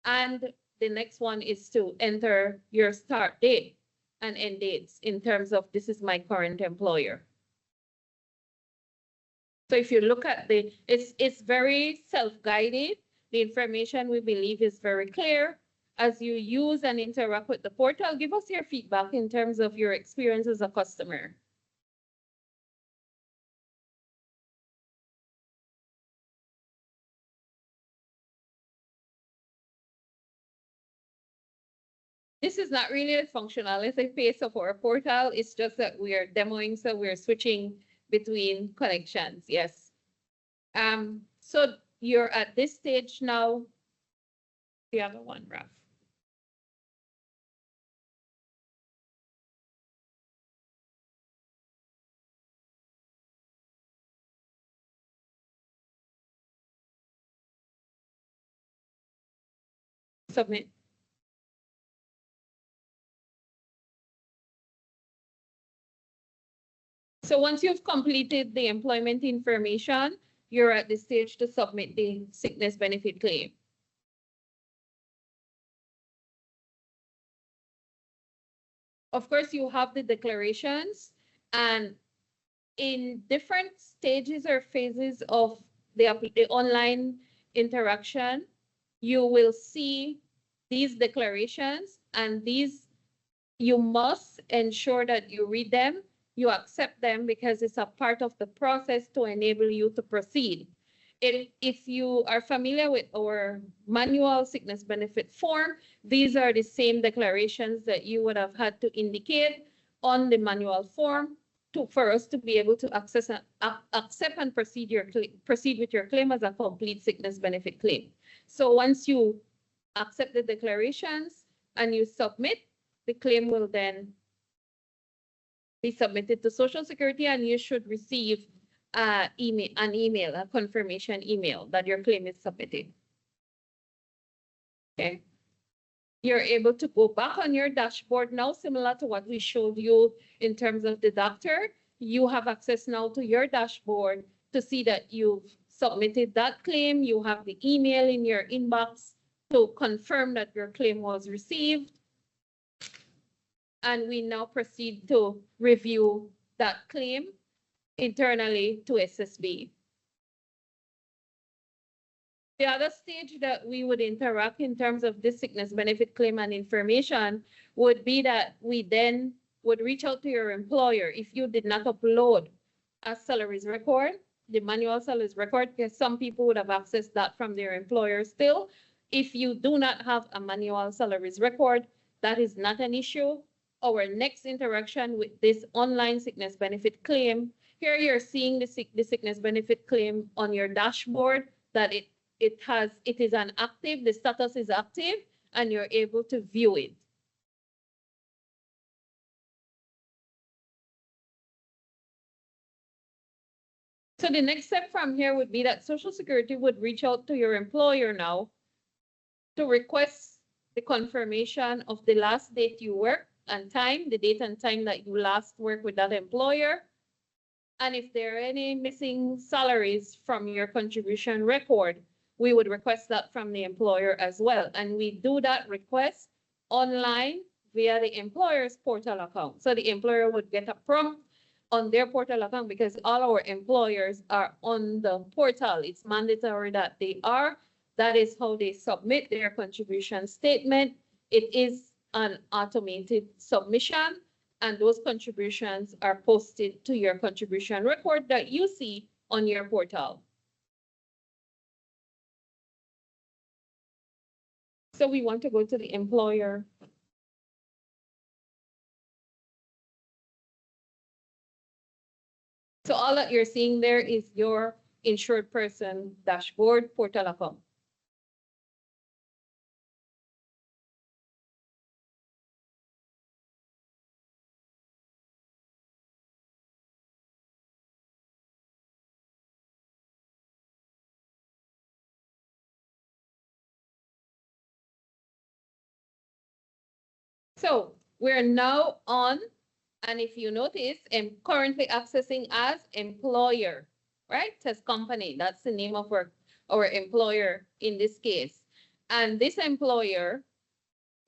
and the next one is to enter your start date and end dates in terms of this is my current employer. So if you look at it's very self-guided. The information we believe is very clear. As you use and interact with the portal, give us your feedback in terms of your experience as a customer. This is not really a functional interface of our portal. It's just that we are demoing, so we're switching between connections. Yes. So you're at this stage now. The other one, Raf. Submit. So once you've completed the employment information, you're at the stage to submit the sickness benefit claim. Of course, you have the declarations, and in different stages or phases of the online interaction, you will see these declarations, and these you must ensure that you read them, you accept them, because it's a part of the process to enable you to proceed. If you are familiar with our manual sickness benefit form, these are the same declarations that you would have had to indicate on the manual form for us to be able to accept and proceed with your claim as a complete sickness benefit claim. So once you accept the declarations and you submit, the claim will then be submitted to Social Security, and you should receive an email, a confirmation email that your claim is submitted. Okay. You're able to go back on your dashboard now, similar to what we showed you in terms of the doctor. You have access now to your dashboard to see that you've submitted that claim. You have the email in your inbox to confirm that your claim was received. And we now proceed to review that claim internally to SSB. The other stage that we would interact in terms of this sickness benefit claim and information would be that we then would reach out to your employer. If you did not upload a salaries record, the manual salaries record, because some people would have accessed that from their employer still. If you do not have a manual salaries record, that is not an issue. Our next interaction with this online sickness benefit claim, here you're seeing the sickness benefit claim on your dashboard, that it is an active, the status is active, and you're able to view it. So the next step from here would be that Social Security would reach out to your employer now to request the confirmation of the last date you worked and time, the date and time that you last worked with that employer. And if there are any missing salaries from your contribution record, we would request that from the employer as well. And we do that request online via the employer's portal account. So the employer would get a prompt on their portal account, because all our employers are on the portal. It's mandatory that they are. That is how they submit their contribution statement. It is an automated submission, and those contributions are posted to your contribution record that you see on your portal. So we want to go to the employer. So all that you're seeing there is your insured person dashboard portal account. So we're now on, and if you notice, I'm currently accessing as employer, right? As company, that's the name of our employer in this case. And this employer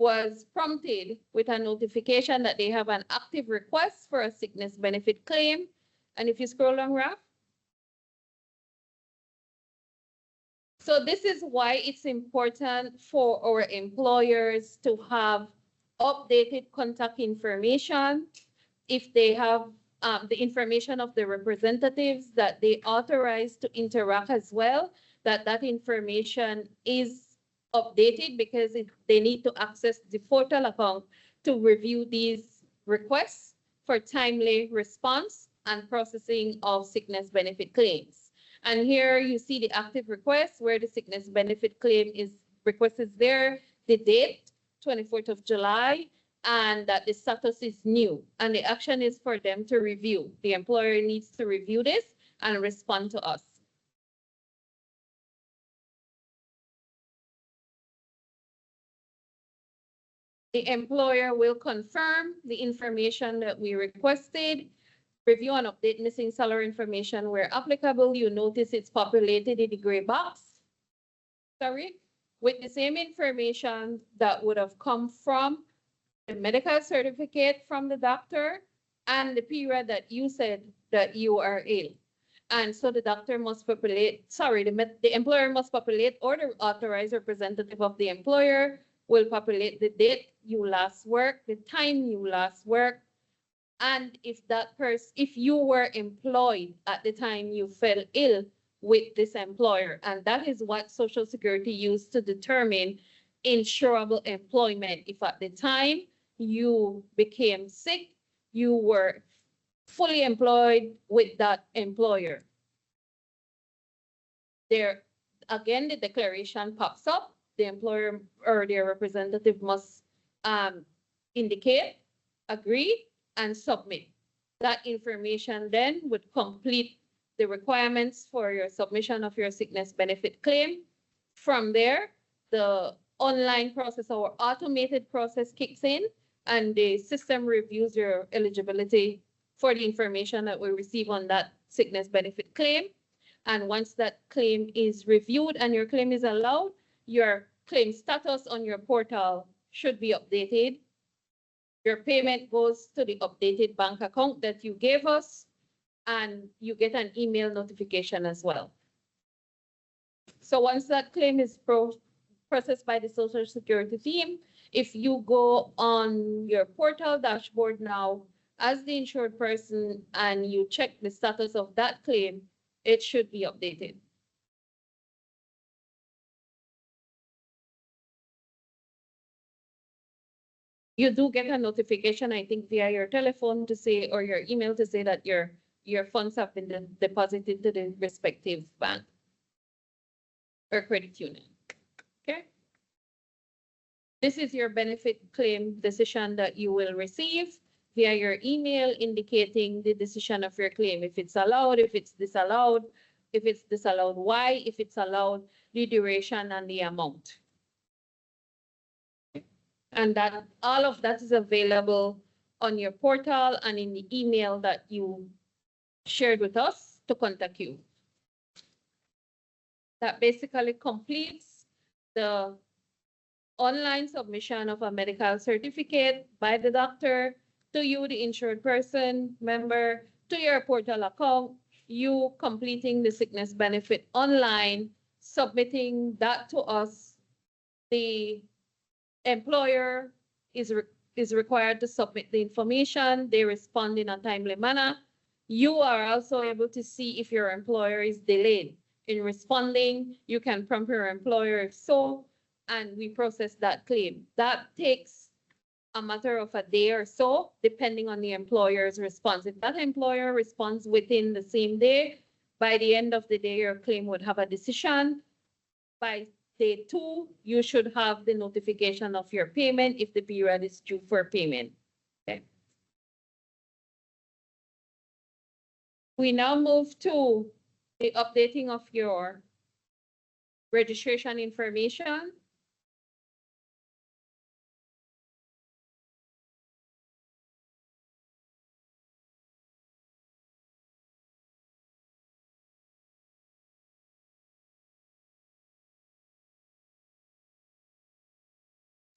was prompted with a notification that they have an active request for a sickness benefit claim. And if you scroll on, Raf. So this is why it's important for our employers to have updated contact information. If they have the information of the representatives that they authorize to interact as well, that information is updated because they need to access the portal account to review these requests for timely response and processing of sickness benefit claims. And here you see the active request where the sickness benefit claim request is there, the date, 24th of July, and that the status is new. And the action is for them to review. The employer needs to review this and respond to us. The employer will confirm the information that we requested, review and update missing salary information where applicable. You notice it's populated in the gray box. Sorry, with the same information that would have come from the medical certificate from the doctor and the period that you said that you are ill. And so the doctor must populate, the employer must populate, or the authorized representative of the employer will populate the date you last worked, the time you last worked, and if you were employed at the time you fell ill with this employer. And that is what Social Security used to determine insurable employment. If at the time you became sick, you were fully employed with that employer. There, again, the declaration pops up. The employer or their representative must indicate, agree, and submit. That information then would complete the requirements for your submission of your sickness benefit claim. From there, the online process or automated process kicks in, and the system reviews your eligibility for the information that we receive on that sickness benefit claim. And once that claim is reviewed and your claim is allowed, your claim status on your portal should be updated. Your payment goes to the updated bank account that you gave us, and you get an email notification as well. So once that claim is processed by the Social Security team, if you go on your portal dashboard now as the insured person and you check the status of that claim, it should be updated. You do get a notification, I think, via your telephone to say, or your email to say that your funds have been deposited to the respective bank or credit union. Okay. This is your benefit claim decision that you will receive via your email indicating the decision of your claim. If it's allowed, if it's disallowed, why, if it's allowed, the duration and the amount. And that all of that is available on your portal and in the email that you shared with us to contact you. That basically completes the online submission of a medical certificate by the doctor to you, the insured person, member, to your portal account, you completing the sickness benefit online, submitting that to us. The employer is required to submit the information. They respond in a timely manner. You are also able to see if your employer is delayed in responding. You can prompt your employer if so, and we process that claim. That takes a matter of a day or so, depending on the employer's response. If that employer responds within the same day, by the end of the day, your claim would have a decision. By day 2, you should have the notification of your payment if the period is due for payment. Okay. We now move to the updating of your registration information.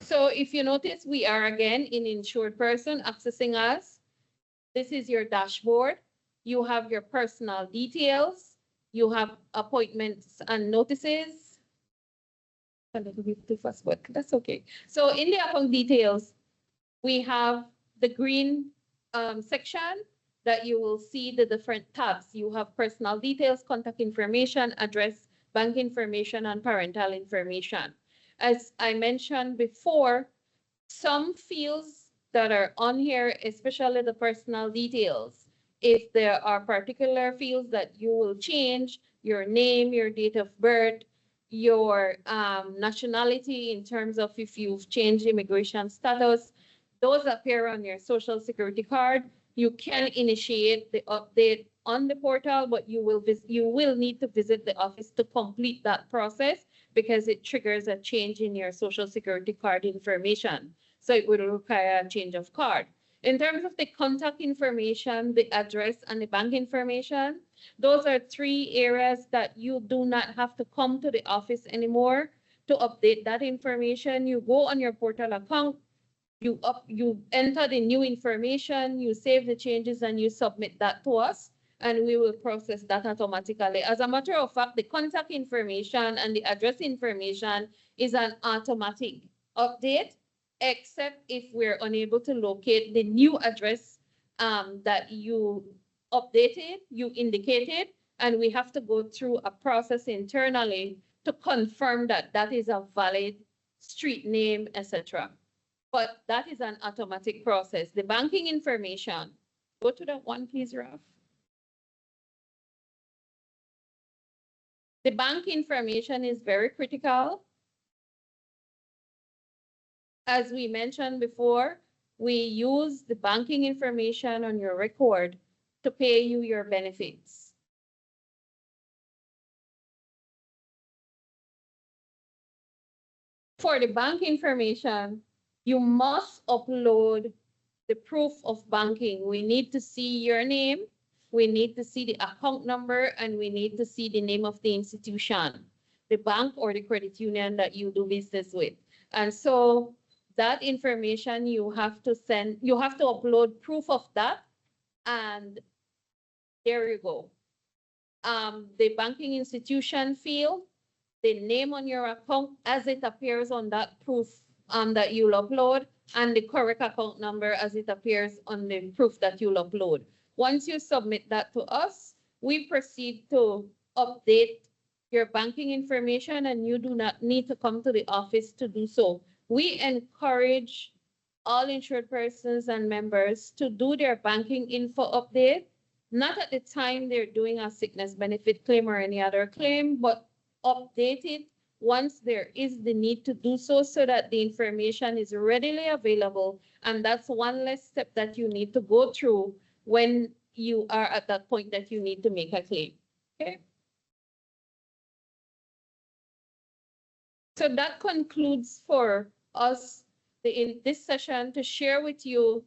So if you notice, we are again in insured person accessing us. This is your dashboard. You have your personal details. You have appointments and notices. A little bit too fast, but that's okay. So in the account details, we have the green section that you will see the different tabs. You have personal details, contact information, address, bank information, and parental information. As I mentioned before, some fields that are on here, especially the personal details, if there are particular fields that you will change, your name, your date of birth, your nationality in terms of if you've changed immigration status, those appear on your social security card. You can initiate the update on the portal, but you will need to visit the office to complete that process because it triggers a change in your social security card information. So it would require a change of card. In terms of the contact information, the address, and the bank information, those are three areas that you do not have to come to the office anymore to update that information. You go on your portal account, you enter the new information, you save the changes, and you submit that to us, and we will process that automatically. As a matter of fact, the contact information and the address information is an automatic update, except if we're unable to locate the new address that you updated, you indicated, and we have to go through a process internally to confirm that that is a valid street name, etc. But that is an automatic process. The banking information, go to that one, please, Raf. The bank information is very critical. As we mentioned before, we use the banking information on your record to pay you your benefits. For the bank information, you must upload the proof of banking. We need to see your name, we need to see the account number, and we need to see the name of the institution, the bank or the credit union that you do business with. And so that information you have to upload proof of that, and there you go. The banking institution field, the name on your account as it appears on that proof that you'll upload, and the correct account number as it appears on the proof that you'll upload. Once you submit that to us, we proceed to update your banking information, and you do not need to come to the office to do so. We encourage all insured persons and members to do their banking info update, not at the time they're doing a sickness benefit claim or any other claim, but update it once there is the need to do so, so that the information is readily available. And that's one less step that you need to go through when you are at that point that you need to make a claim. Okay. So that concludes for us in this session to share with you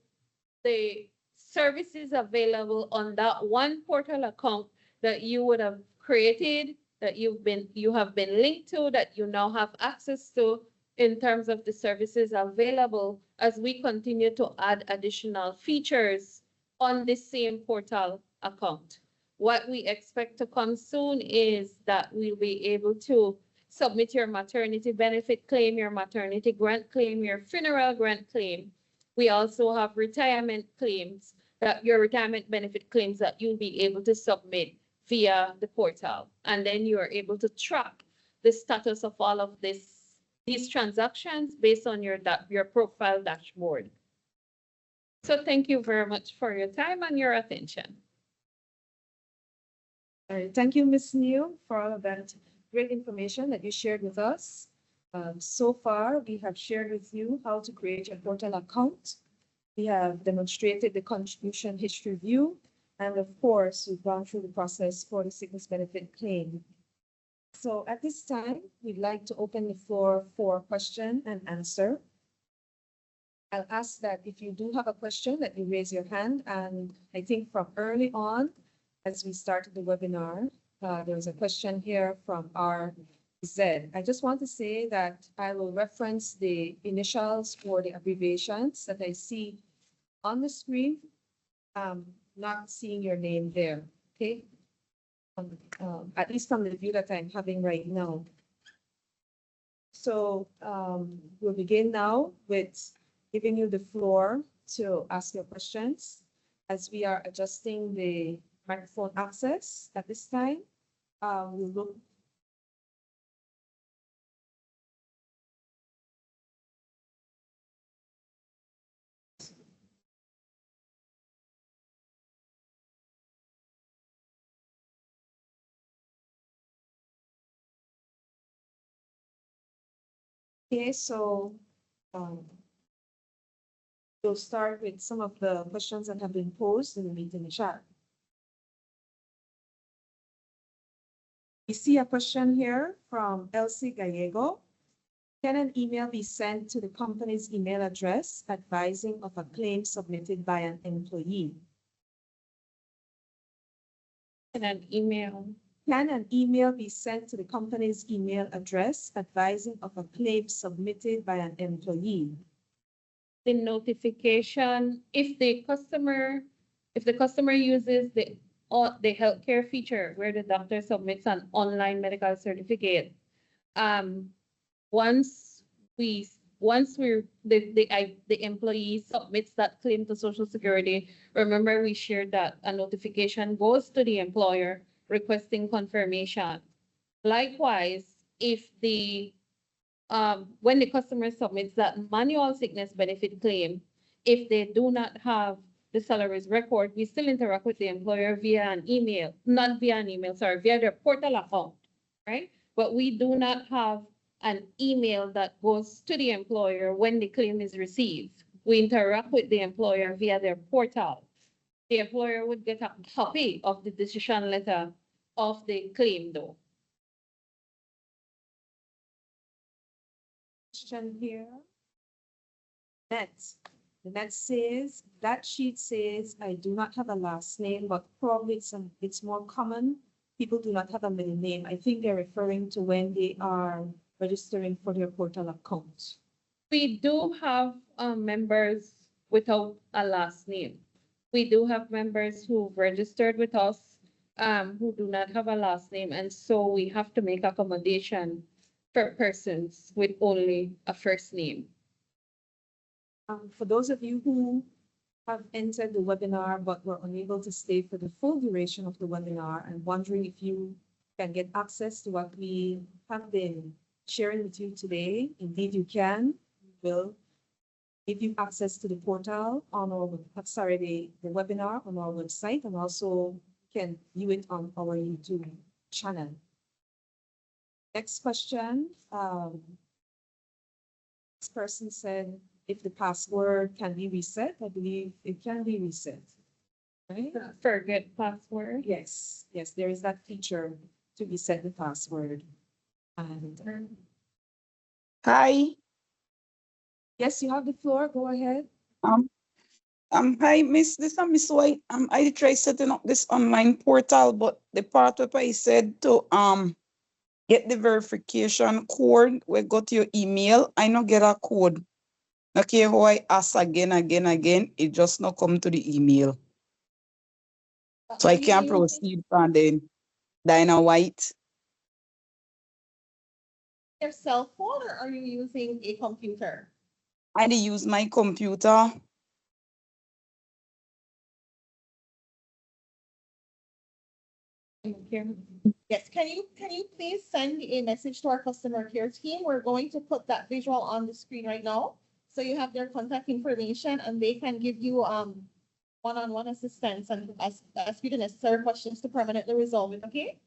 the services available on that one portal account that you would have created, that you have been linked to, that you now have access to in terms of the services available as we continue to add additional features on this same portal account. What we expect to come soon is that we'll be able to submit your maternity benefit claim, your maternity grant claim, your funeral grant claim. We also have retirement claims, that your retirement benefit claims that you'll be able to submit via the portal. And then you are able to track the status of all of these transactions based on your profile dashboard. So thank you very much for your time and your attention. All right, thank you, Ms. Neal, for all of that great information that you shared with us. So far, we have shared with you how to create your portal account. We have demonstrated the contribution history view, and of course, we've gone through the process for the sickness benefit claim. So at this time, we'd like to open the floor for question and answer. I'll ask that if you do have a question, that you raise your hand. And I think from early on, as we started the webinar, there was a question here from our Z. I just want to say that I will reference the initials or the abbreviations that I see on the screen. Not seeing your name there, okay? At least from the view that I'm having right now. So we'll begin now with giving you the floor to ask your questions as we are adjusting the microphone access at this time. We'll look. Okay, so we'll start with some of the questions that have been posed in the meeting chat. We see a question here from Elsie Gallego. Can an email be sent to the company's email address advising of a claim submitted by an employee? And an email. Can an email be sent to the company's email address advising of a claim submitted by an employee? The notification, if the customer uses the healthcare feature where the doctor submits an online medical certificate, once the employee submits that claim to Social Security, remember we shared that a notification goes to the employer requesting confirmation. Likewise, if when the customer submits that manual sickness benefit claim, if they do not have the salaries record, we still interact with the employer via an email, not via an email, sorry, via their portal account, right? But we do not have an email that goes to the employer when the claim is received. We interact with the employer via their portal. The employer would get a copy of the decision letter of the claim though. Question here. The net says, that sheet says, I do not have a last name, but probably it's more common. People do not have a middle name. I think they're referring to when they are registering for their portal account. We do have members without a last name. We do have members who've registered with us who do not have a last name. And so we have to make accommodation for persons with only a first name. For those of you who have entered the webinar but were unable to stay for the full duration of the webinar and wondering if you can get access to what we have been sharing with you today, indeed you can. We'll give you access to the portal on our, the webinar on our website, and also can view it on our YouTube channel. Next question. This person said, if the password can be reset, I believe it can be reset, right? Forget password. Yes, yes, there is that feature to reset the password. And Hi. yes, you have the floor. Go ahead. Hi, Miss. This is Miss White. I tried setting up this online portal, but the part where I said to get the verification code, we got your email. I not get a code. Okay, how I ask again, it just not come to the email. So I can't proceed from then. Dinah White. Your cell phone, or are you using a computer? I use my computer. Yes, can you please send a message to our customer care team? We're going to put that visual on the screen right now. So you have their contact information and they can give you one-on-one assistance and ask you the necessary questions to permanently resolve it, okay?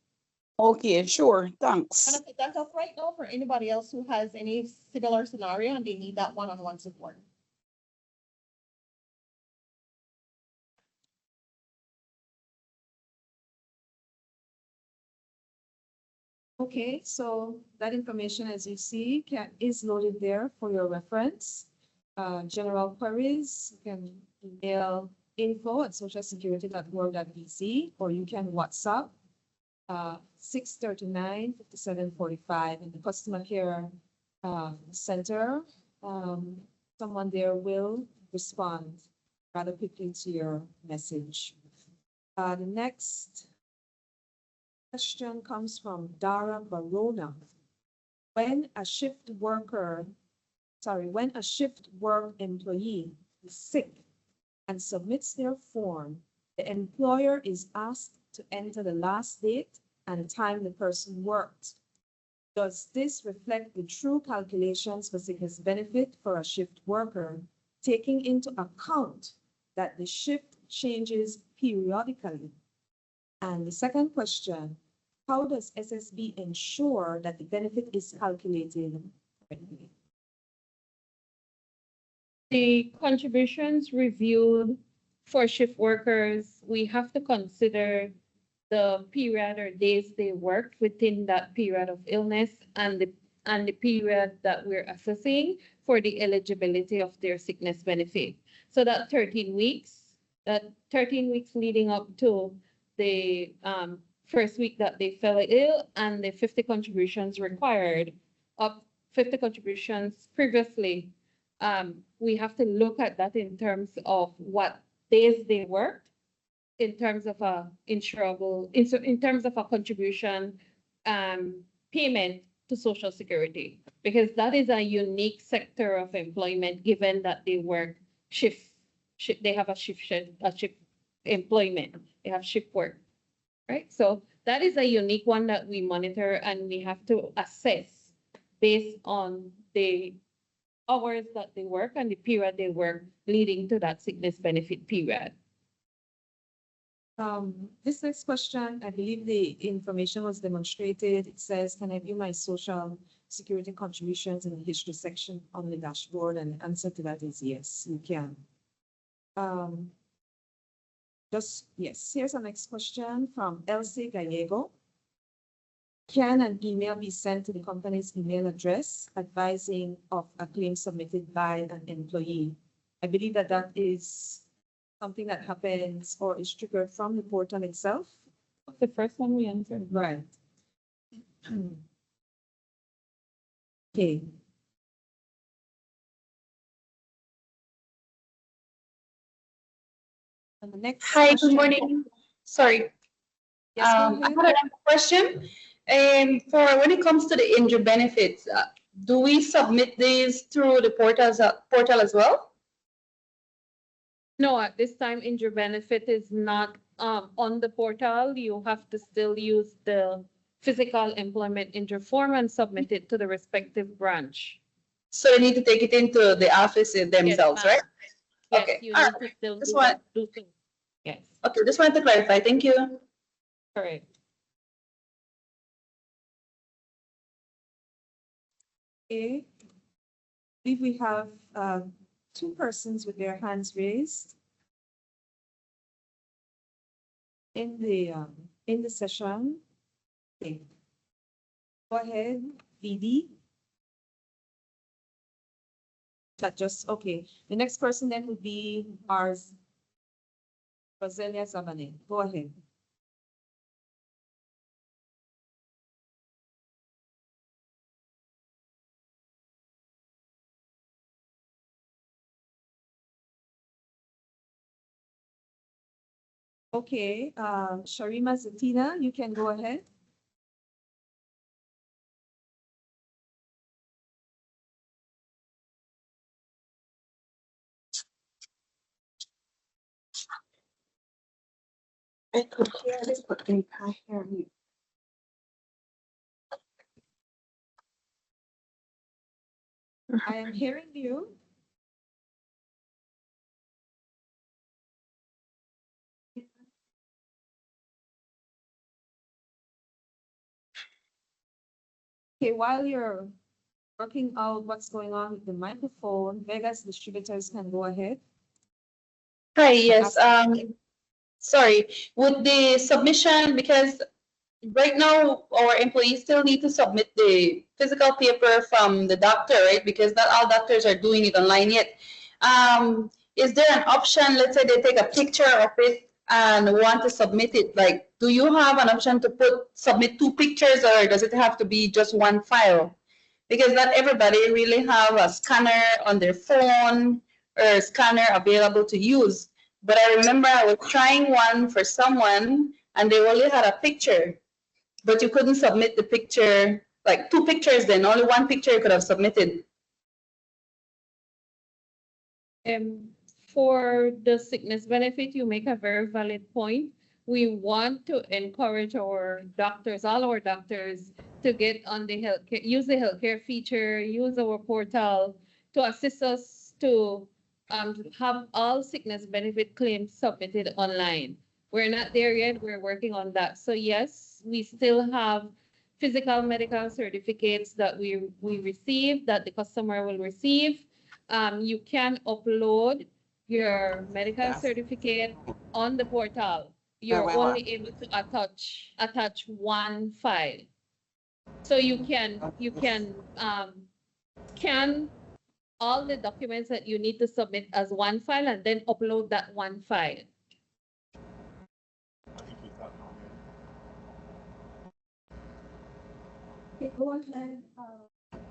Okay, sure. I'm Thanks. gonna put that up right now for anybody else who has any similar scenario and they need that one-on-one support. Okay, so that information, as you see, is loaded there for your reference. General queries, you can email info@socialsecurity.org.bc, or you can WhatsApp 6:39, 57:45 in the customer care center. Someone there will respond rather quickly to your message. The next question comes from Dara Barona. When a shift work employee is sick and submits their form, the employer is asked to enter the last date and time the person worked. Does this reflect the true calculations for sickness benefit for a shift worker, taking into account that the shift changes periodically? And the second question, how does SSB ensure that the benefit is calculated correctly? The contributions reviewed for shift workers, we have to consider the period or days they worked within that period of illness and the period that we're assessing for the eligibility of their sickness benefit. So that 13 weeks leading up to the first week that they fell ill and the 50 contributions required of 50 contributions previously. We have to look at that in terms of what days they worked, in terms of a insurable, in terms of a contribution payment to Social Security, because that is a unique sector of employment, given that they work they have a shift employment, they have shift work, right? So that is a unique one that we monitor and we have to assess based on the hours that they work and the period they work leading to that sickness benefit period. This next question, I believe the information was demonstrated. It says, can I view my Social Security contributions in the history section on the dashboard? And the answer to that is yes, you can. Yes, here's our next question from Elsie Gallego. Can an email be sent to the company's email address advising of a claim submitted by an employee? I believe that that is something that happens or is triggered from the portal itself. The first one we answered. Right. Okay. And the next Hi, question. good morning. Sorry. Yes, go I ahead. had a question. For when it comes to the injured benefits, do we submit these through the portal as well? No, at this time, injury benefit is not on the portal. You have to still use the physical employment injury form and submit it to the respective branch. So they need to take it into the office themselves, Yes, right? Yes, Okay. you All need right. to still Just do want- do so. Yes, Okay, just wanted to clarify. Thank you. correct. Okay. I believe we have two persons with their hands raised in the session. Okay. Go ahead, VD. That just okay. The next person then would be ours, Roselia Zabane. Go ahead. Okay, Sharima Zatina, you can go ahead. I could hear this, but I can't hear you. I am hearing you. Okay, while you're working out what's going on with the microphone, Vegas distributors can go ahead. Hi, yes. Sorry, with the submission, because right now our employees still need to submit the physical paper from the doctor, right? Because not all doctors are doing it online yet. Is there an option, let's say they take a picture of it and want to submit it, like, do you have an option to submit 2 pictures, or does it have to be just 1 file? Because not everybody really have a scanner on their phone or a scanner available to use. But I remember I was trying one for someone and they only had a picture, but you couldn't submit the picture, like 2 pictures, then only 1 picture you could have submitted. For the sickness benefit, you make a very valid point. We want to encourage our doctors, all our doctors, to get on the healthcare, use the healthcare feature, use our portal to assist us to have all sickness benefit claims submitted online. We're not there yet. We're working on that. So yes, we still have physical medical certificates that we receive, that the customer will receive. You can upload your medical certificate on the portal. You're only able to attach 1 file. So you can scan all the documents that you need to submit as 1 file and then upload that 1 file.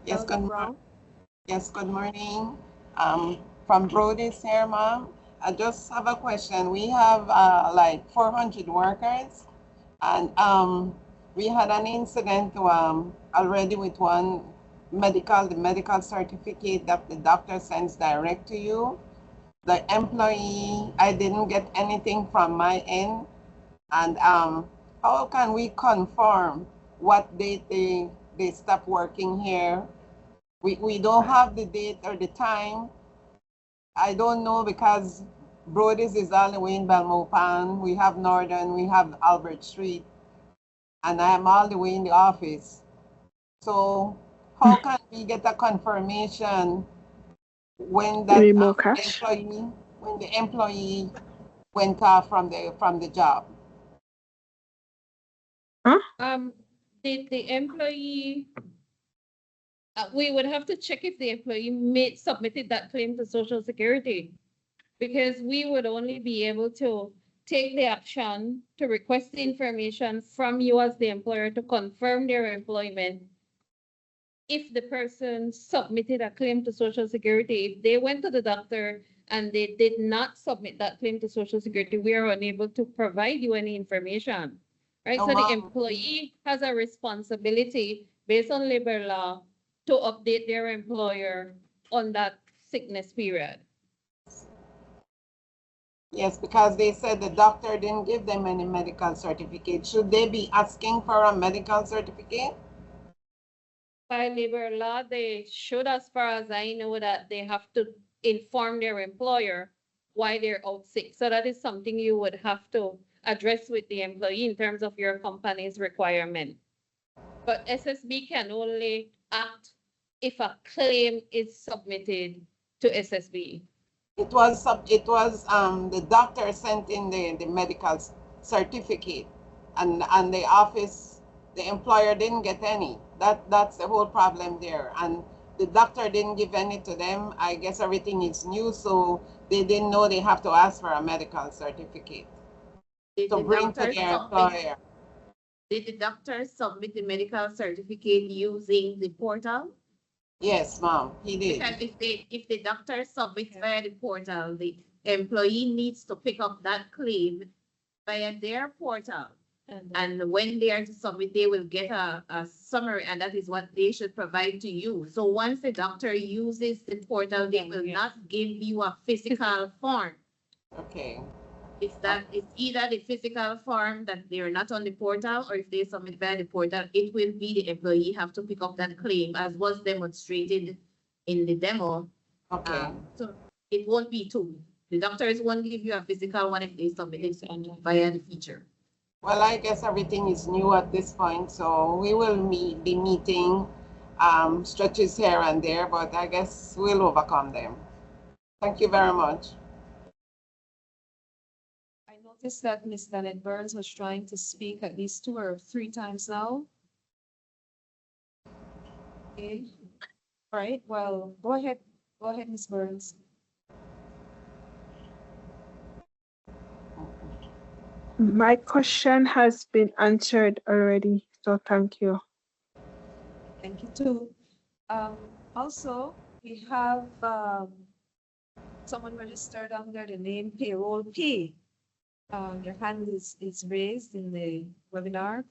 Yes, good morning. Yes, good morning. From Brody's here, ma'am. I just have a question. We have like 400 workers, and we had an incident already with one the medical certificate that the doctor sends direct to you. The employee, I didn't get anything from my end, and how can we confirm what date they stop working here? We don't have the date or the time. I don't know because Brody's is all the way in Belmopan. We have Northern, we have Albert Street, and I am all the way in the office. So how can we get a confirmation when that when the employee went off from the job? The employee, we would have to check if the employee submitted that claim to Social Security, because we would only be able to take the action to request the information from you as the employer to confirm their employment if the person submitted a claim to Social Security. If they went to the doctor and they did not submit that claim to Social Security, we are unable to provide you any information, right? So the employee has a responsibility based on labor law to update their employer on that sickness period. Yes, because they said the doctor didn't give them any medical certificate. Should they be asking for a medical certificate? By labor law, they should, as far as I know, that they have to inform their employer why they're out sick. So that is something you would have to address with the employee in terms of your company's requirement. But SSB can only act if a claim is submitted to SSB. It was the doctor sent in the medical certificate, and the office, the employer didn't get any. That's the whole problem there. And the doctor didn't give any to them. I guess everything is new, so they didn't know they have to ask for a medical certificate to bring to their employer. Did the doctor submit the medical certificate using the portal? Yes, ma'am, he did. Because if the doctor submits via the portal, the employee needs to pick up that claim via their portal. And when they are to submit, they will get a summary, and that is what they should provide to you. So once the doctor uses the portal, they will not give you a physical form. Okay. It's either the physical form that they're not on the portal, or if they submit via the portal, it will be the employee have to pick up that claim, as was demonstrated in the demo. Okay. So it won't be 2. The doctors won't give you a physical one if they submit it via the feature. Well, I guess everything is new at this point, so we will be meeting stretches here and there, but I guess we'll overcome them. Thank you very much. I noticed that Ms. Danette Burns was trying to speak at least 2 or 3 times now. Okay. All right, well, go ahead, Ms. Burns. My question has been answered already, so thank you. Thank you too. Also, we have someone registered under the name Payroll Pay. Your hand is raised in the webinar.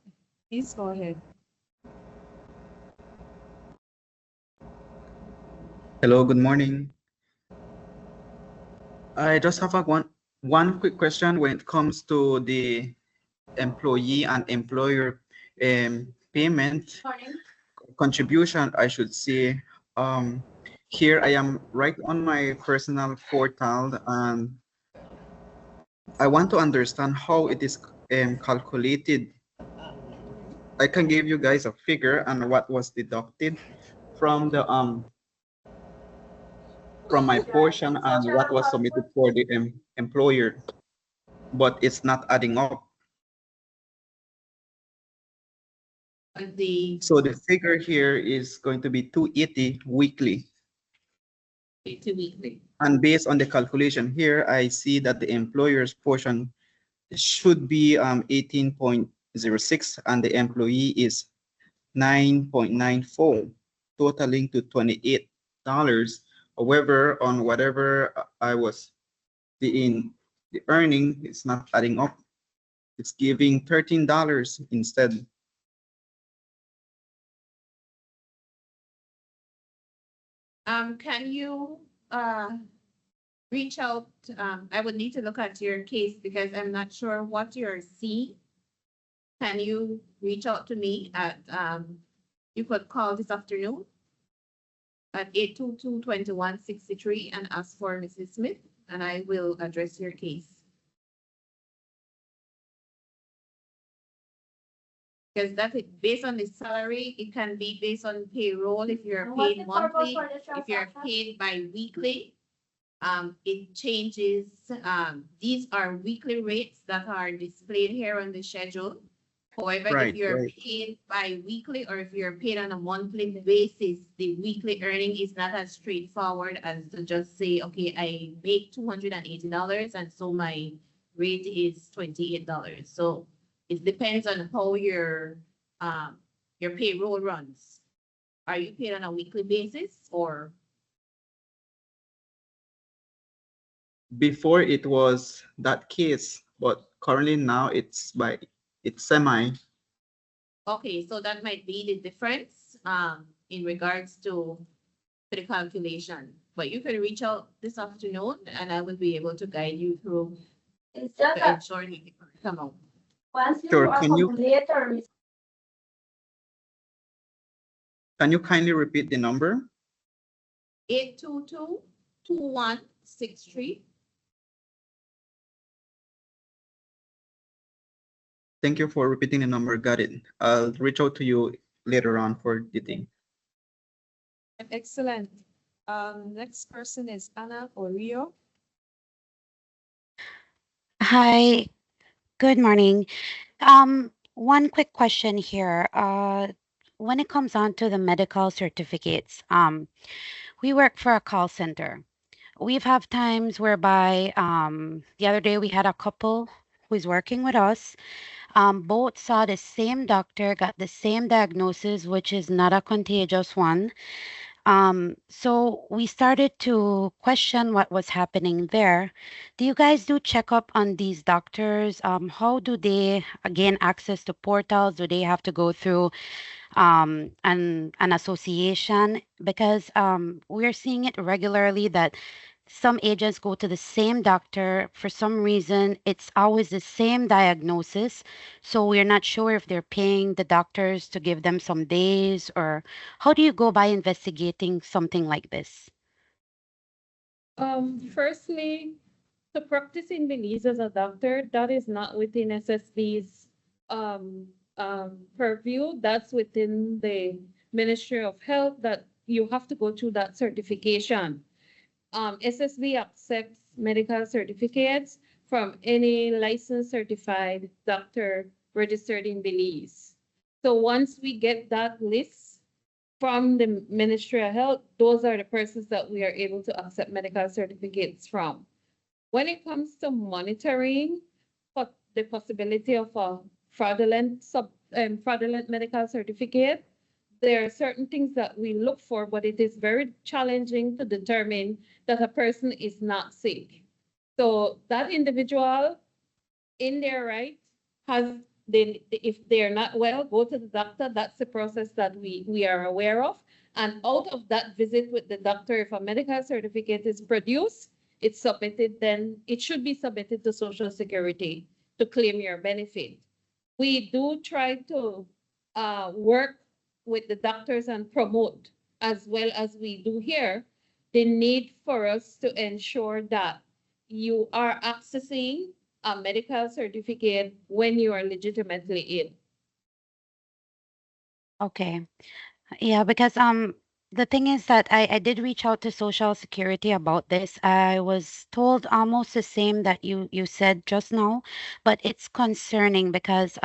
Please go ahead. Hello, good morning. I just have one quick question when it comes to the employee and employer payment contribution, I should say. Here I am right on my personal portal, and I want to understand how it is calculated. I can give you guys a figure and what was deducted from the from my portion and what was submitted for the employer, but it's not adding up. So the figure here is going to be 280 weekly. 2 weekly. And based on the calculation here, I see that the employer's portion should be 18.06 and the employee is 9.94, totaling to $28. However, on whatever I was the earning, it's not adding up. It's giving $13 instead. Can you reach out? I would need to look at your case because I'm not sure what you're seeing. Can you reach out to me at, you could call this afternoon at 822-2163 and ask for Mrs. Smith, and I will address your case. Because that is based on the salary, it can be based on payroll if you're paid monthly, if you're paid bi-weekly. It changes. These are weekly rates that are displayed here on the schedule. However, if you're paid bi-weekly or if you're paid on a monthly basis, the weekly earning is not as straightforward as to just say, okay, I make $280 and so my rate is $28. So it depends on how your payroll runs. Are you paid on a weekly basis or? Before it was that case, but currently now it's semi. Okay, so that might be the difference in regards to the calculation. But you can reach out this afternoon and I will be able to guide you through to ensure you come out. Sure, can you kindly repeat the number? 822-2163. Thank you for repeating the number. Got it. I'll reach out to you later on for the thing. Excellent. Next person is Anna Orio. Hi, good morning. One quick question here. When it comes on to the medical certificates, we work for a call center. We've had times whereby the other day we had a couple who's working with us. Both saw the same doctor, got the same diagnosis, which is not a contagious one. So we started to question what was happening there. Do you guys do checkup on these doctors? How do they gain access to portals? Do they have to go through an association? Because we're seeing it regularly that some agents go to the same doctor. For some reason, it's always the same diagnosis. So we're not sure if they're paying the doctors to give them some days, or how do you go by investigating something like this? Firstly, to practice in Belize as a doctor, that is not within SSB's purview. That's within the Ministry of Health that you have to go through that certification. SSB accepts medical certificates from any licensed certified doctor registered in Belize. So once we get that list from the Ministry of Health, those are the persons that we are able to accept medical certificates from. When it comes to monitoring, the possibility of a fraudulent medical certificate, there are certain things that we look for, but it is very challenging to determine that a person is not sick. So that individual in their right has, if they're not well, go to the doctor. That's the process that we are aware of. And out of that visit with the doctor, if a medical certificate is produced, it's submitted, then it should be submitted to Social Security to claim your benefit. We do try to work with the doctors and promote, as well as we do here, the need for us to ensure that you are accessing a medical certificate when you are legitimately ill. Okay. Yeah, because the thing is that I did reach out to Social Security about this. I was told almost the same that you said just now, but it's concerning because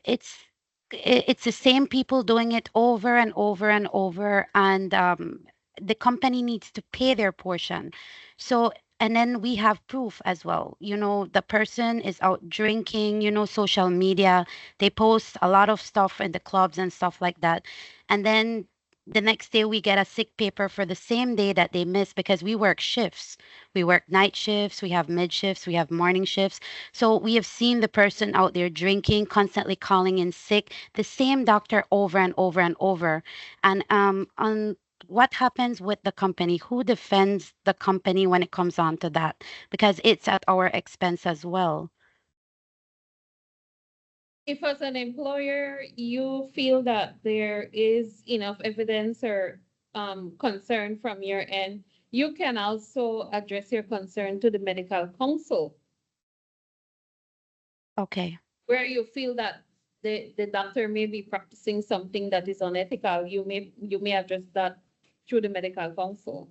it's it's the same people doing it over and over and over, and the company needs to pay their portion. So, and then we have proof as well. You know, the person is out drinking, you know, social media, they post a lot of stuff in the clubs and stuff like that. And then the next day we get a sick paper for the same day that they missed because we work shifts. We work night shifts, we have mid shifts, we have morning shifts. So we have seen the person out there drinking, constantly calling in sick, the same doctor over and over and over. And on what happens with the company? Who defends the company when it comes on to that? Because it's at our expense as well. If as an employer, you feel that there is enough evidence or concern from your end, you can also address your concern to the medical council, Okay. where you feel that the doctor may be practicing something that is unethical. You may address that through the medical council.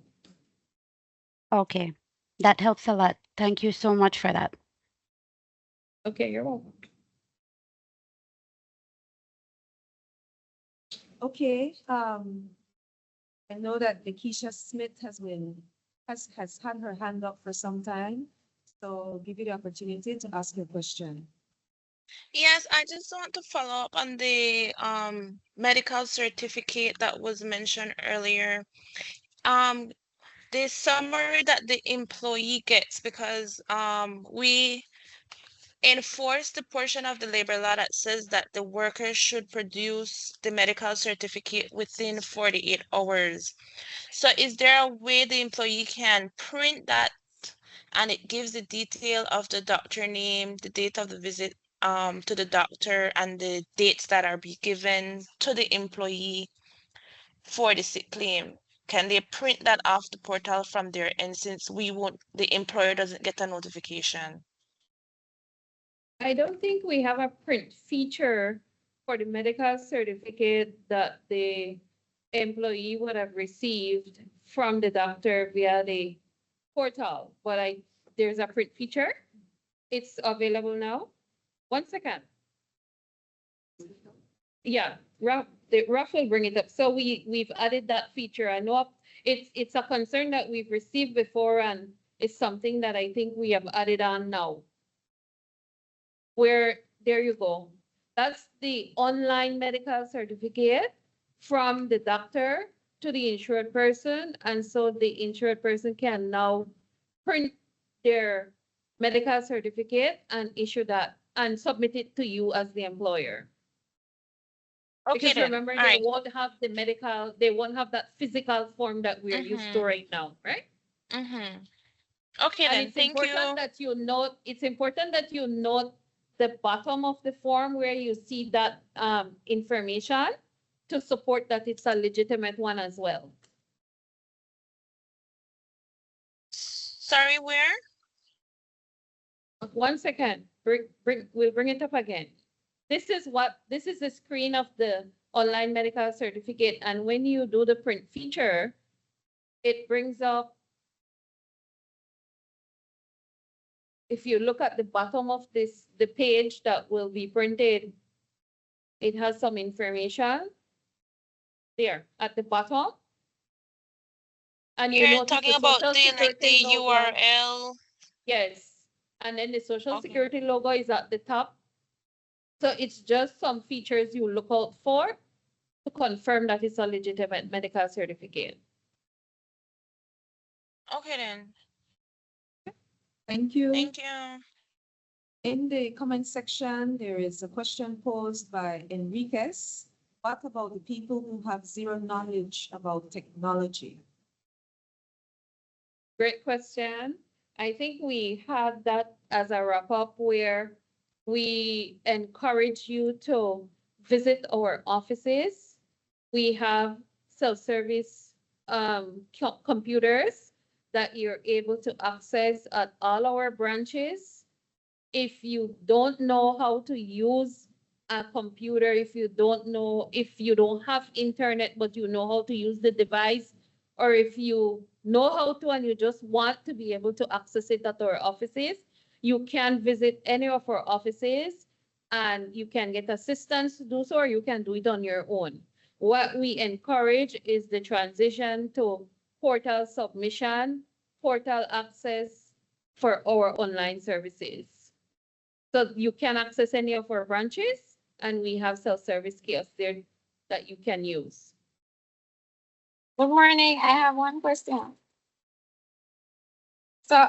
Okay. That helps a lot. Thank you so much for that. Okay, you're welcome. Okay, I know that Lakeisha Smith has had her hand up for some time, so I'll give you the opportunity to ask your question. Yes, I just want to follow up on the medical certificate that was mentioned earlier. The summary that the employee gets, because we enforce the portion of the labor law that says that the worker should produce the medical certificate within 48 hours. So is there a way the employee can print that and it gives the detail of the doctor name, the date of the visit to the doctor, and the dates that are be given to the employee for the sick claim? Can they print that off the portal from their end, since the employer doesn't get a notification? I don't think we have a print feature for the medical certificate that the employee would have received from the doctor via the portal, but there's a print feature. It's available now. 1 second. Yeah, Ralph will bring it up. So we've added that feature. I know it's a concern that we've received before, and it's something that I think we have added on now. Where, there you go. That's the online medical certificate from the doctor to the insured person. And so the insured person can now print their medical certificate and issue that and submit it to you as the employer. Okay, Because then. remember, All they right. won't have they won't have that physical form that we're used to right now, right? Okay, And then. it's Thank important you. that you note, the bottom of the form where you see that information to support that it's a legitimate one as well. Sorry, where? 1 second, we'll bring it up again. This is the screen of the online medical certificate. And when you do the print feature, it brings up, if you look at the bottom of the page that will be printed, it has some information there at the bottom. And You're notice talking the about Social the Security logo. URL. Yes. And then the social Okay. security logo is at the top. So it's just some features you look out for to confirm that it's a legitimate medical certificate. Okay then. Thank you. Thank you. In the comment section, there is a question posed by Enriquez. What about the people who have zero knowledge about technology? Great question. I think we had that as a wrap up where we encourage you to visit our offices. We have self-service computers that you're able to access at all our branches. If you don't know how to use a computer, if you don't have internet, but you know how to use the device, or if you know how to and you just want to be able to access it at our offices, you can visit any of our offices and you can get assistance to do so, or you can do it on your own. What we encourage is the transition to portal submission, portal access for our online services. So you can access any of our branches and we have self-service kiosks there that you can use. Good morning. I have one question. So,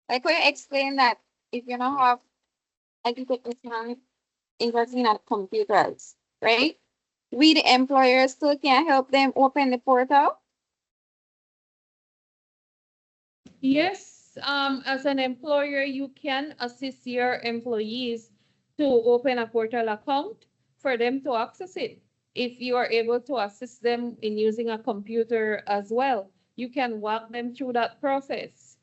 like we explained that if you don't have education investing at computers, right? We, the employers, still can help them open the portal. Yes, as an employer, you can assist your employees to open a portal account for them to access it. If you are able to assist them in using a computer as well, you can walk them through that process.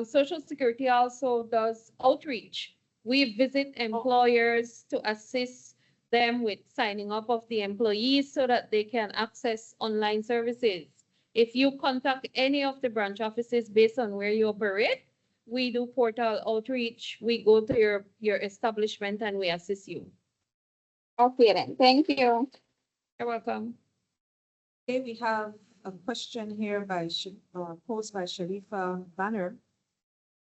Social Security also does outreach. We visit employers to assist them with signing up of the employees so that they can access online services. If you contact any of the branch offices based on where you operate, we do portal outreach. We go to your establishment and we assist you. Okay then, thank you. You're welcome. Okay, we have a question here by posed by Sharifa Banner.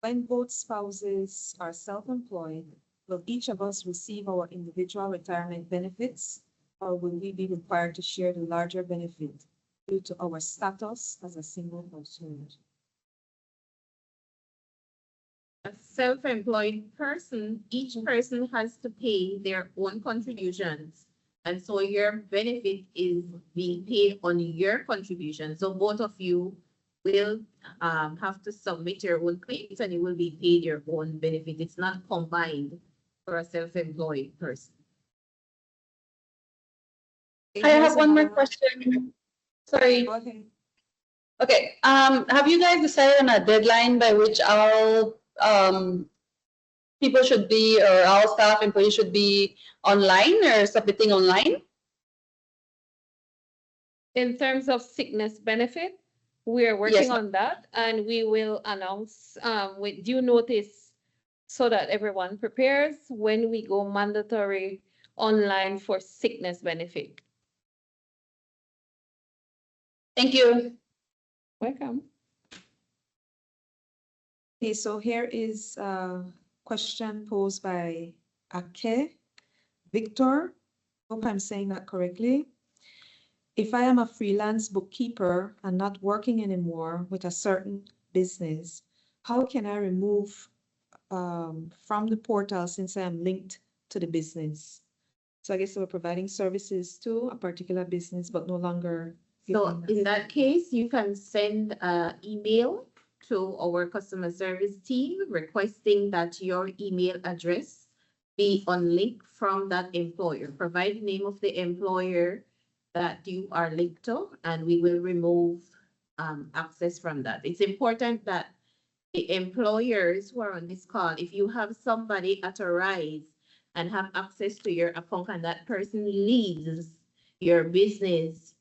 When both spouses are self-employed, will each of us receive our individual retirement benefits, or will we be required to share the larger benefit due to our status as a single household? A self-employed person, each person has to pay their own contributions. And so your benefit is being paid on your contribution. So both of you will have to submit your own claims and you will be paid your own benefit. It's not combined for a self-employed person. I have one more question. Sorry. Go ahead. Okay, have you guys decided on a deadline by which all people should be, or all staff employees should be online or submitting online? In terms of sickness benefit, we are working Yes. on that and we will announce with due notice so that everyone prepares when we go mandatory online for sickness benefit. Thank you. Welcome. Okay, so here is a question posed by Ake Victor. Hope I'm saying that correctly. If I am a freelance bookkeeper and not working anymore with a certain business, how can I remove from the portal since I am linked to the business? So I guess we're providing services to a particular business, but no longer. So in that case, you can send an email to our customer service team requesting that your email address be unlinked from that employer. Provide the name of the employer that you are linked to, and we will remove access from that. It's important that the employers who are on this call, if you have somebody at a rise and have access to your account and that person leaves your business,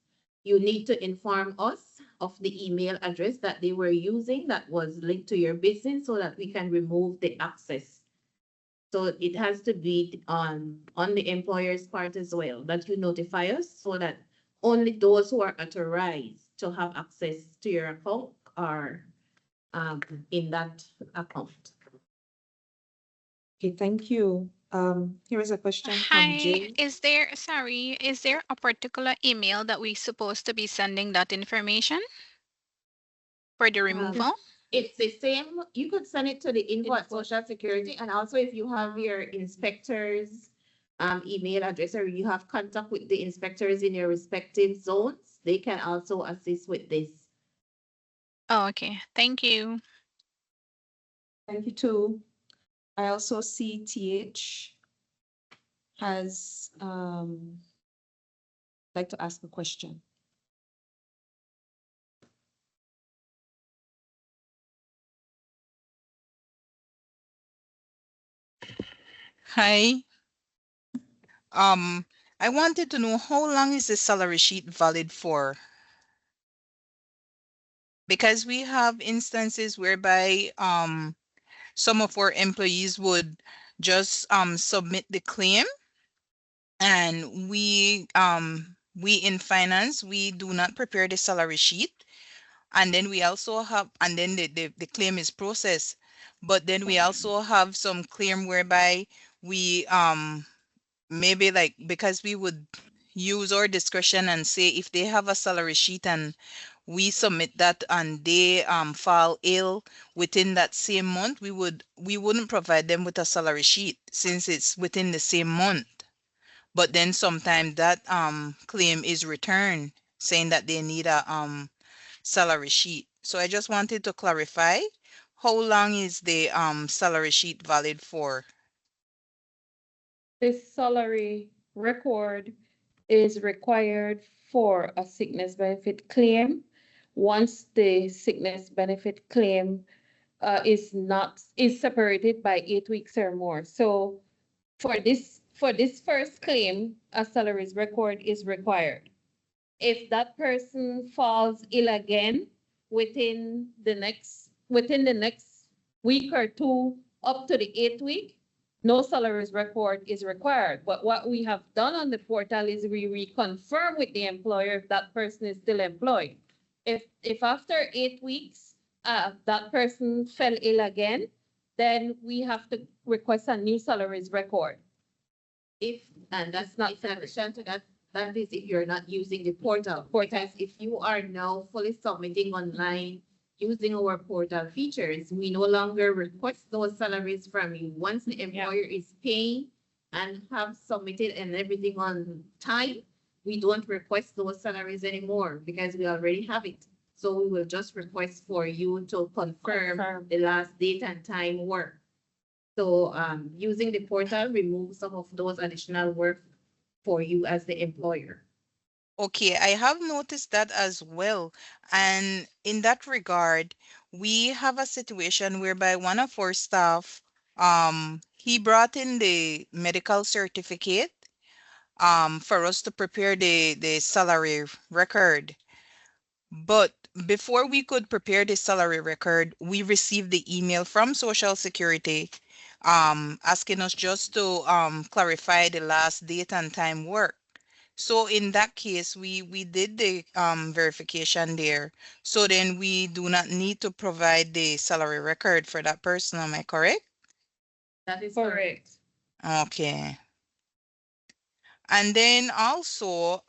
you need to inform us of the email address that they were using that was linked to your business so that we can remove the access. So it has to be on the employer's part as well, that you notify us so that only those who are authorized to have access to your account are in that account. Okay, thank you. Here is a question from Hi, Jay. is there a particular email that we supposed to be sending that information for the removal? It's the same, you could send it to the info at Social Security, and also if you have your inspectors email address, or you have contact with the inspectors in your respective zones, they can also assist with this. Oh, okay. Thank you. Thank you too. I also see TH has like to ask a question. Hi. I wanted to know how long is the salary sheet valid for? Because we have instances whereby some of our employees would just submit the claim, and we in finance, we do not prepare the salary sheet, and then we also have, and then the claim is processed. But then we also have some claim whereby we maybe like, because we would use our discretion and say if they have a salary sheet and we submit that and they fall ill within that same month, we wouldn't provide them with a salary sheet since it's within the same month. But then sometimes that claim is returned saying that they need a salary sheet. So I just wanted to clarify, how long is the salary sheet valid for? This salary record is required for a sickness benefit claim. Once the sickness benefit claim is separated by 8 weeks or more. So for this first claim, a salaries record is required. If that person falls ill again within the next week or two up to the 8th week, no salaries record is required. But what we have done on the portal is we reconfirm with the employer if that person is still employed. If after 8 weeks that person fell ill again, then we have to request a new salaries record. And that's not addition to that, that is if you're not using the portal. Because if you are now fully submitting online using our portal features, we no longer request those salaries from you. Once the employer is paying and have submitted and everything on time, we don't request those salaries anymore because we already have it. So we will just request for you to confirm the last date and time work. So using the portal removes some of those additional work for you as the employer. Okay, I have noticed that as well. And in that regard, we have a situation whereby one of our staff, he brought in the medical certificate for us to prepare the salary record. But before we could prepare the salary record, we received the email from Social Security asking us just to clarify the last date and time work. So in that case, we did the verification there. So then we do not need to provide the salary record for that person. Am I correct? That is correct. Okay. And then also,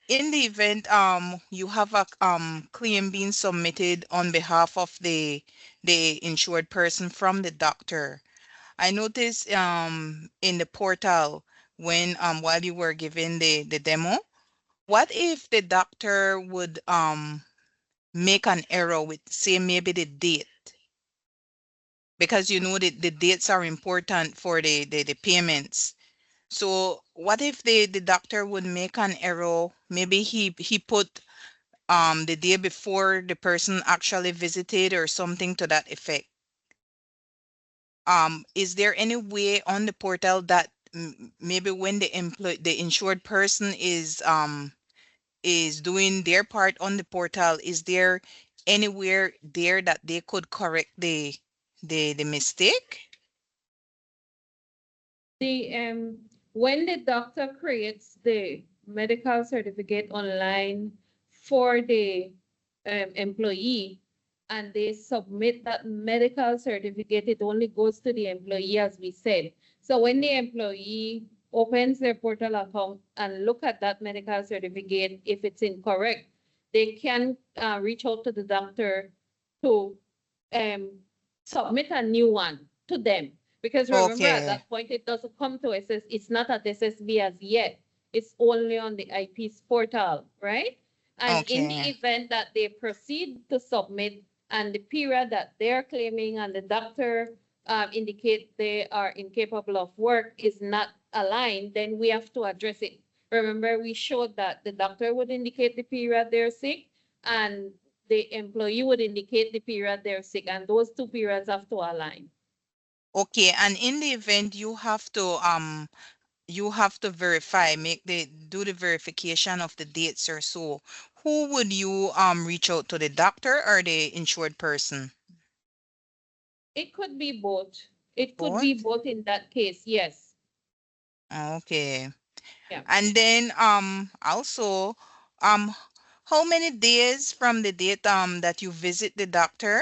in the event you have a claim being submitted on behalf of the insured person from the doctor, I noticed in the portal when while you were giving the demo, what if the doctor would make an error with, say, maybe the date? Because you know the dates are important for the payments. So what if the doctor would make an error? Maybe he put the day before the person actually visited or something to that effect. Is there any way on the portal that maybe when the insured person is doing their part on the portal, is there anywhere there that they could correct the mistake? When the doctor creates the medical certificate online for the employee, and they submit that medical certificate, it only goes to the employee, as we said. So when the employee opens their portal account and look at that medical certificate, if it's incorrect, they can reach out to the doctor to submit a new one to them. Because remember, at Okay, that point, it doesn't come to it's not at SSB as yet. It's only on the IP's portal, right? And in the okay, event that they proceed to submit and the period that they're claiming and the doctor indicate they are incapable of work is not aligned, then we have to address it. Remember, we showed that the doctor would indicate the period they're sick and the employee would indicate the period they're sick, and those two periods have to align. okay. And in the event you have to verify, do the verification of the dates or so. Who would you reach out to, the doctor or the insured person? It could be both. It could Both? be both in that case, yes. Okay. Yeah. And then also how many days from the date that you visit the doctor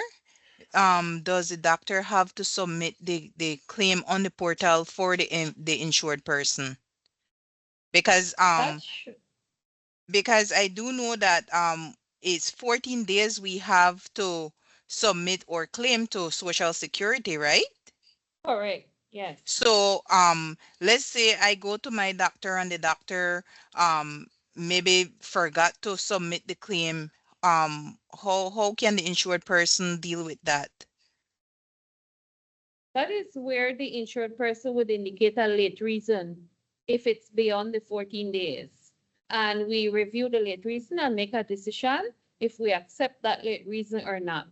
does the doctor have to submit the claim on the portal for the insured person? Because That's because I do know that it's 14 days we have to submit or claim to Social Security, right? correct, yes. So let's say I go to my doctor and the doctor maybe forgot to submit the claim. How can the insured person deal with that? That is where the insured person would indicate a late reason if it's beyond the 14 days. And we review the late reason and make a decision if we accept that late reason or not.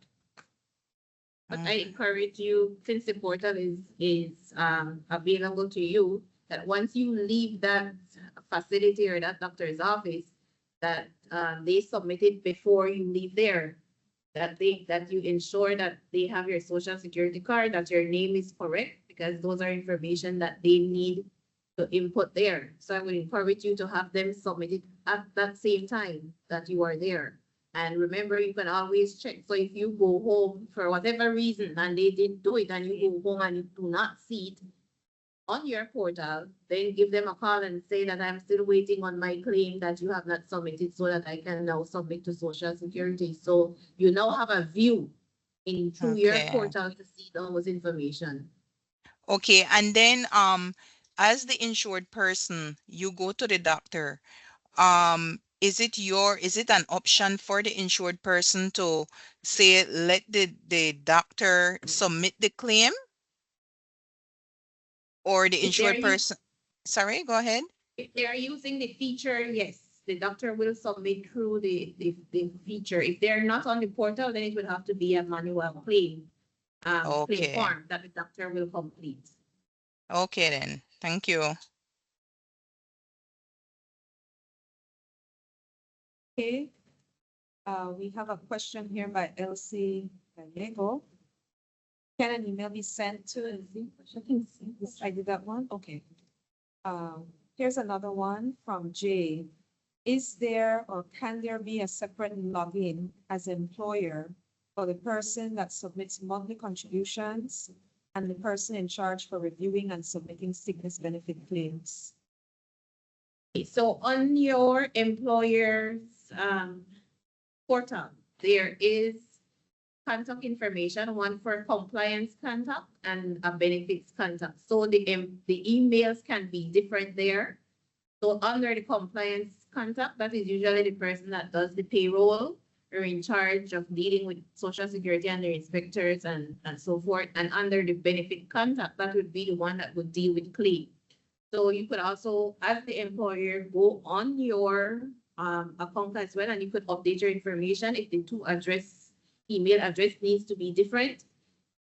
But I encourage you, since the portal is available to you, that once you leave that facility or that doctor's office, that they submit it before you leave there. That you ensure that they have your social security card, that your name is correct, because those are information that they need to input there. So I would encourage you to have them submitted at that same time that you are there. And remember, you can always check. So if you go home for whatever reason and they didn't do it and you go home and you do not see it on your portal, then give them a call and say that I'm still waiting on my claim that you have not submitted so that I can now submit to Social Security. So you now have a view through your Okay. portal to see those information. Okay, and then as the insured person, you go to the doctor. Is it an option for the insured person to say let the doctor submit the claim? Or the If they're insured person? Sorry, go ahead. If they're using the feature, yes, the doctor will submit through the feature. If they're not on the portal, then it would have to be a manual claim Okay. form that the doctor will complete. Okay then. Thank you. Okay. We have a question here by Elsie Gallego. Can an email be sent to? I did that one. Okay. Here's another one from Jay. Is there or can there be a separate login as employer for the person that submits monthly contributions and the person in charge for reviewing and submitting sickness benefit claims? So on your employer's portal, there is contact information, one for compliance contact and a benefits contact. So the emails can be different there. So under the compliance contact, that is usually the person that does the payroll or in charge of dealing with Social Security and their inspectors and so forth. And under the benefit contact, that would be the one that would deal with claim. So you could also, as the employer, go on your account as well, and you could update your information if the two email address needs to be different.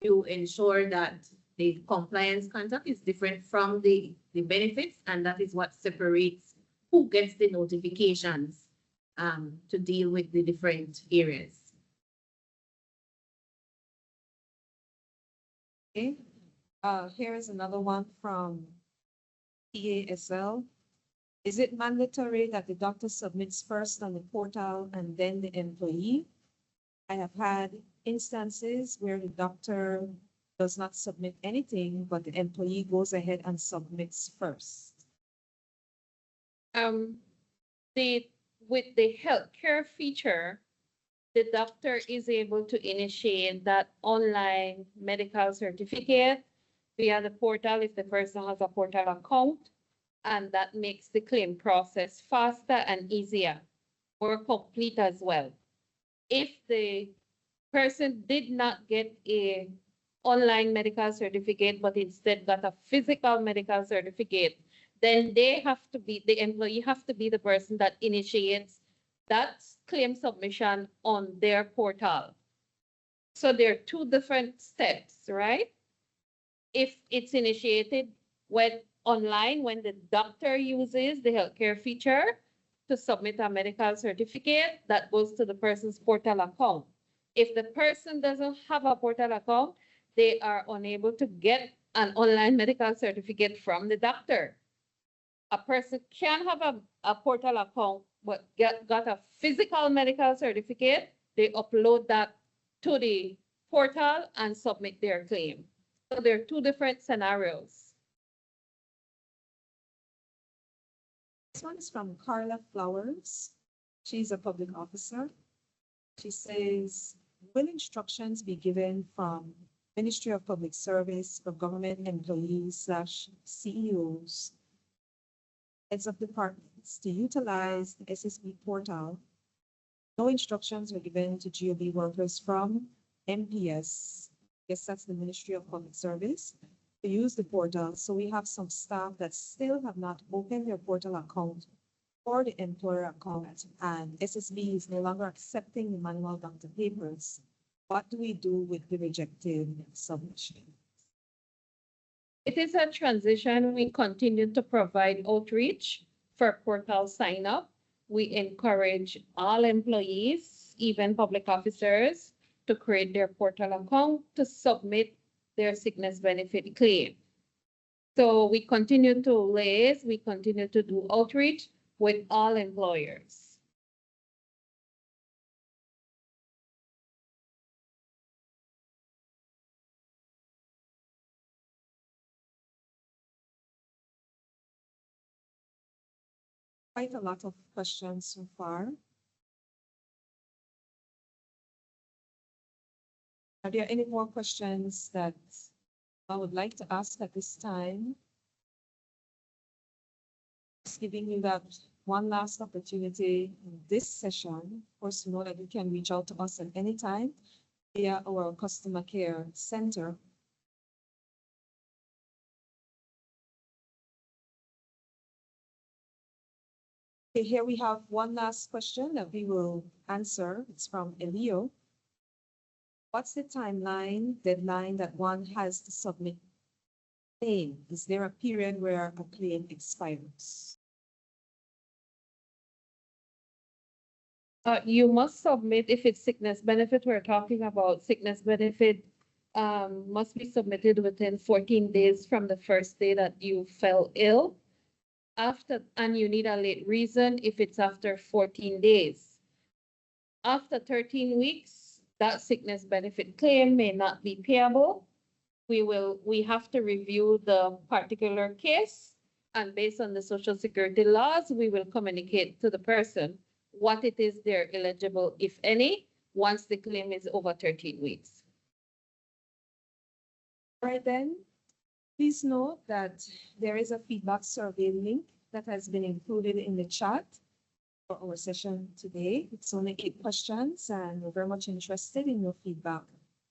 You ensure that the compliance contact is different from the benefits, and that is what separates who gets the notifications to deal with the different areas. Okay. Here is another one from TASL. Is it mandatory that the doctor submits first on the portal and then the employee? I have had instances where the doctor does not submit anything, but the employee goes ahead and submits first? With the healthcare feature, the doctor is able to initiate that online medical certificate via the portal if the person has a portal account, and that makes the claim process faster and easier, more complete as well. If the person did not get a online medical certificate, but instead got a physical medical certificate, then the employee have to be the person that initiates that claim submission on their portal. So there are two different steps, right? If it's initiated when online, when the doctor uses the healthcare feature to submit a medical certificate, that goes to the person's portal account. If the person doesn't have a portal account, they are unable to get an online medical certificate from the doctor. A person can have a portal account, but got a physical medical certificate, they upload that to the portal and submit their claim. So there are two different scenarios. This one is from Carla Flowers. She's a public officer. She says, will instructions be given from Ministry of Public Service for government employees / CEOs, heads of departments to utilize the SSB portal? No instructions were given to GOB workers from MPS. Yes, that's the Ministry of Public Service, to use the portal. So we have some staff that still have not opened their portal account or the employer account, and SSB is no longer accepting the manual doctor papers. What do we do with the rejected submission? It is a transition. We continue to provide outreach for portal sign up. We encourage all employees, even public officers, to create their portal account to submit their sickness benefit claim. So we continue to liaise, we continue to do outreach with all employers. Quite a lot of questions so far. Are there any more questions that I would like to ask at this time? Just giving you that one last opportunity in this session. Of course, you know that you can reach out to us at any time via our customer care center. Okay, here we have one last question that we will answer. It's from Elio. What's the deadline that one has to submit a claim? Is there a period where a claim expires? You must submit, if it's sickness benefit, we're talking about sickness benefit, must be submitted within 14 days from the first day that you fell ill. And you need a late reason if it's after 14 days. After 13 weeks, that sickness benefit claim may not be payable. We have to review the particular case, and based on the Social Security laws, we will communicate to the person what it is they're eligible, if any, once the claim is over 13 weeks. All right then, please note that there is a feedback survey link that has been included in the chat for our session today. It's only 8 questions, and we're very much interested in your feedback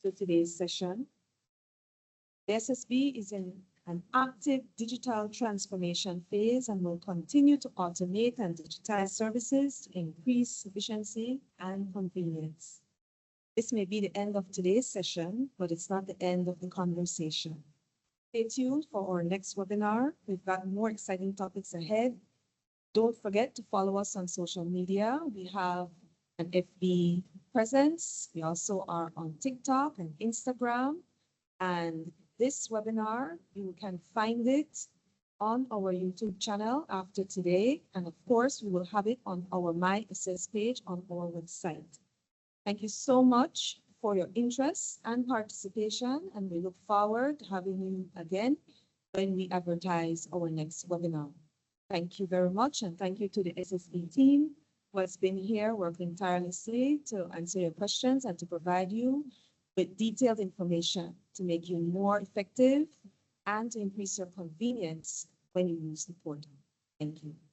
to today's session. The SSB is in an active digital transformation phase and will continue to automate and digitize services to increase efficiency and convenience. This may be the end of today's session, but it's not the end of the conversation. Stay tuned for our next webinar. We've got more exciting topics ahead. Don't forget to follow us on social media. We have an FB presence. We also are on TikTok and Instagram. And this webinar, you can find it on our YouTube channel after today. And of course, we will have it on our My SS page on our website. Thank you so much for your interest and participation, and we look forward to having you again when we advertise our next webinar. Thank you very much, and thank you to the SSB team who has been here working tirelessly to answer your questions and to provide you with detailed information to make you more effective and to increase your convenience when you use the portal. Thank you.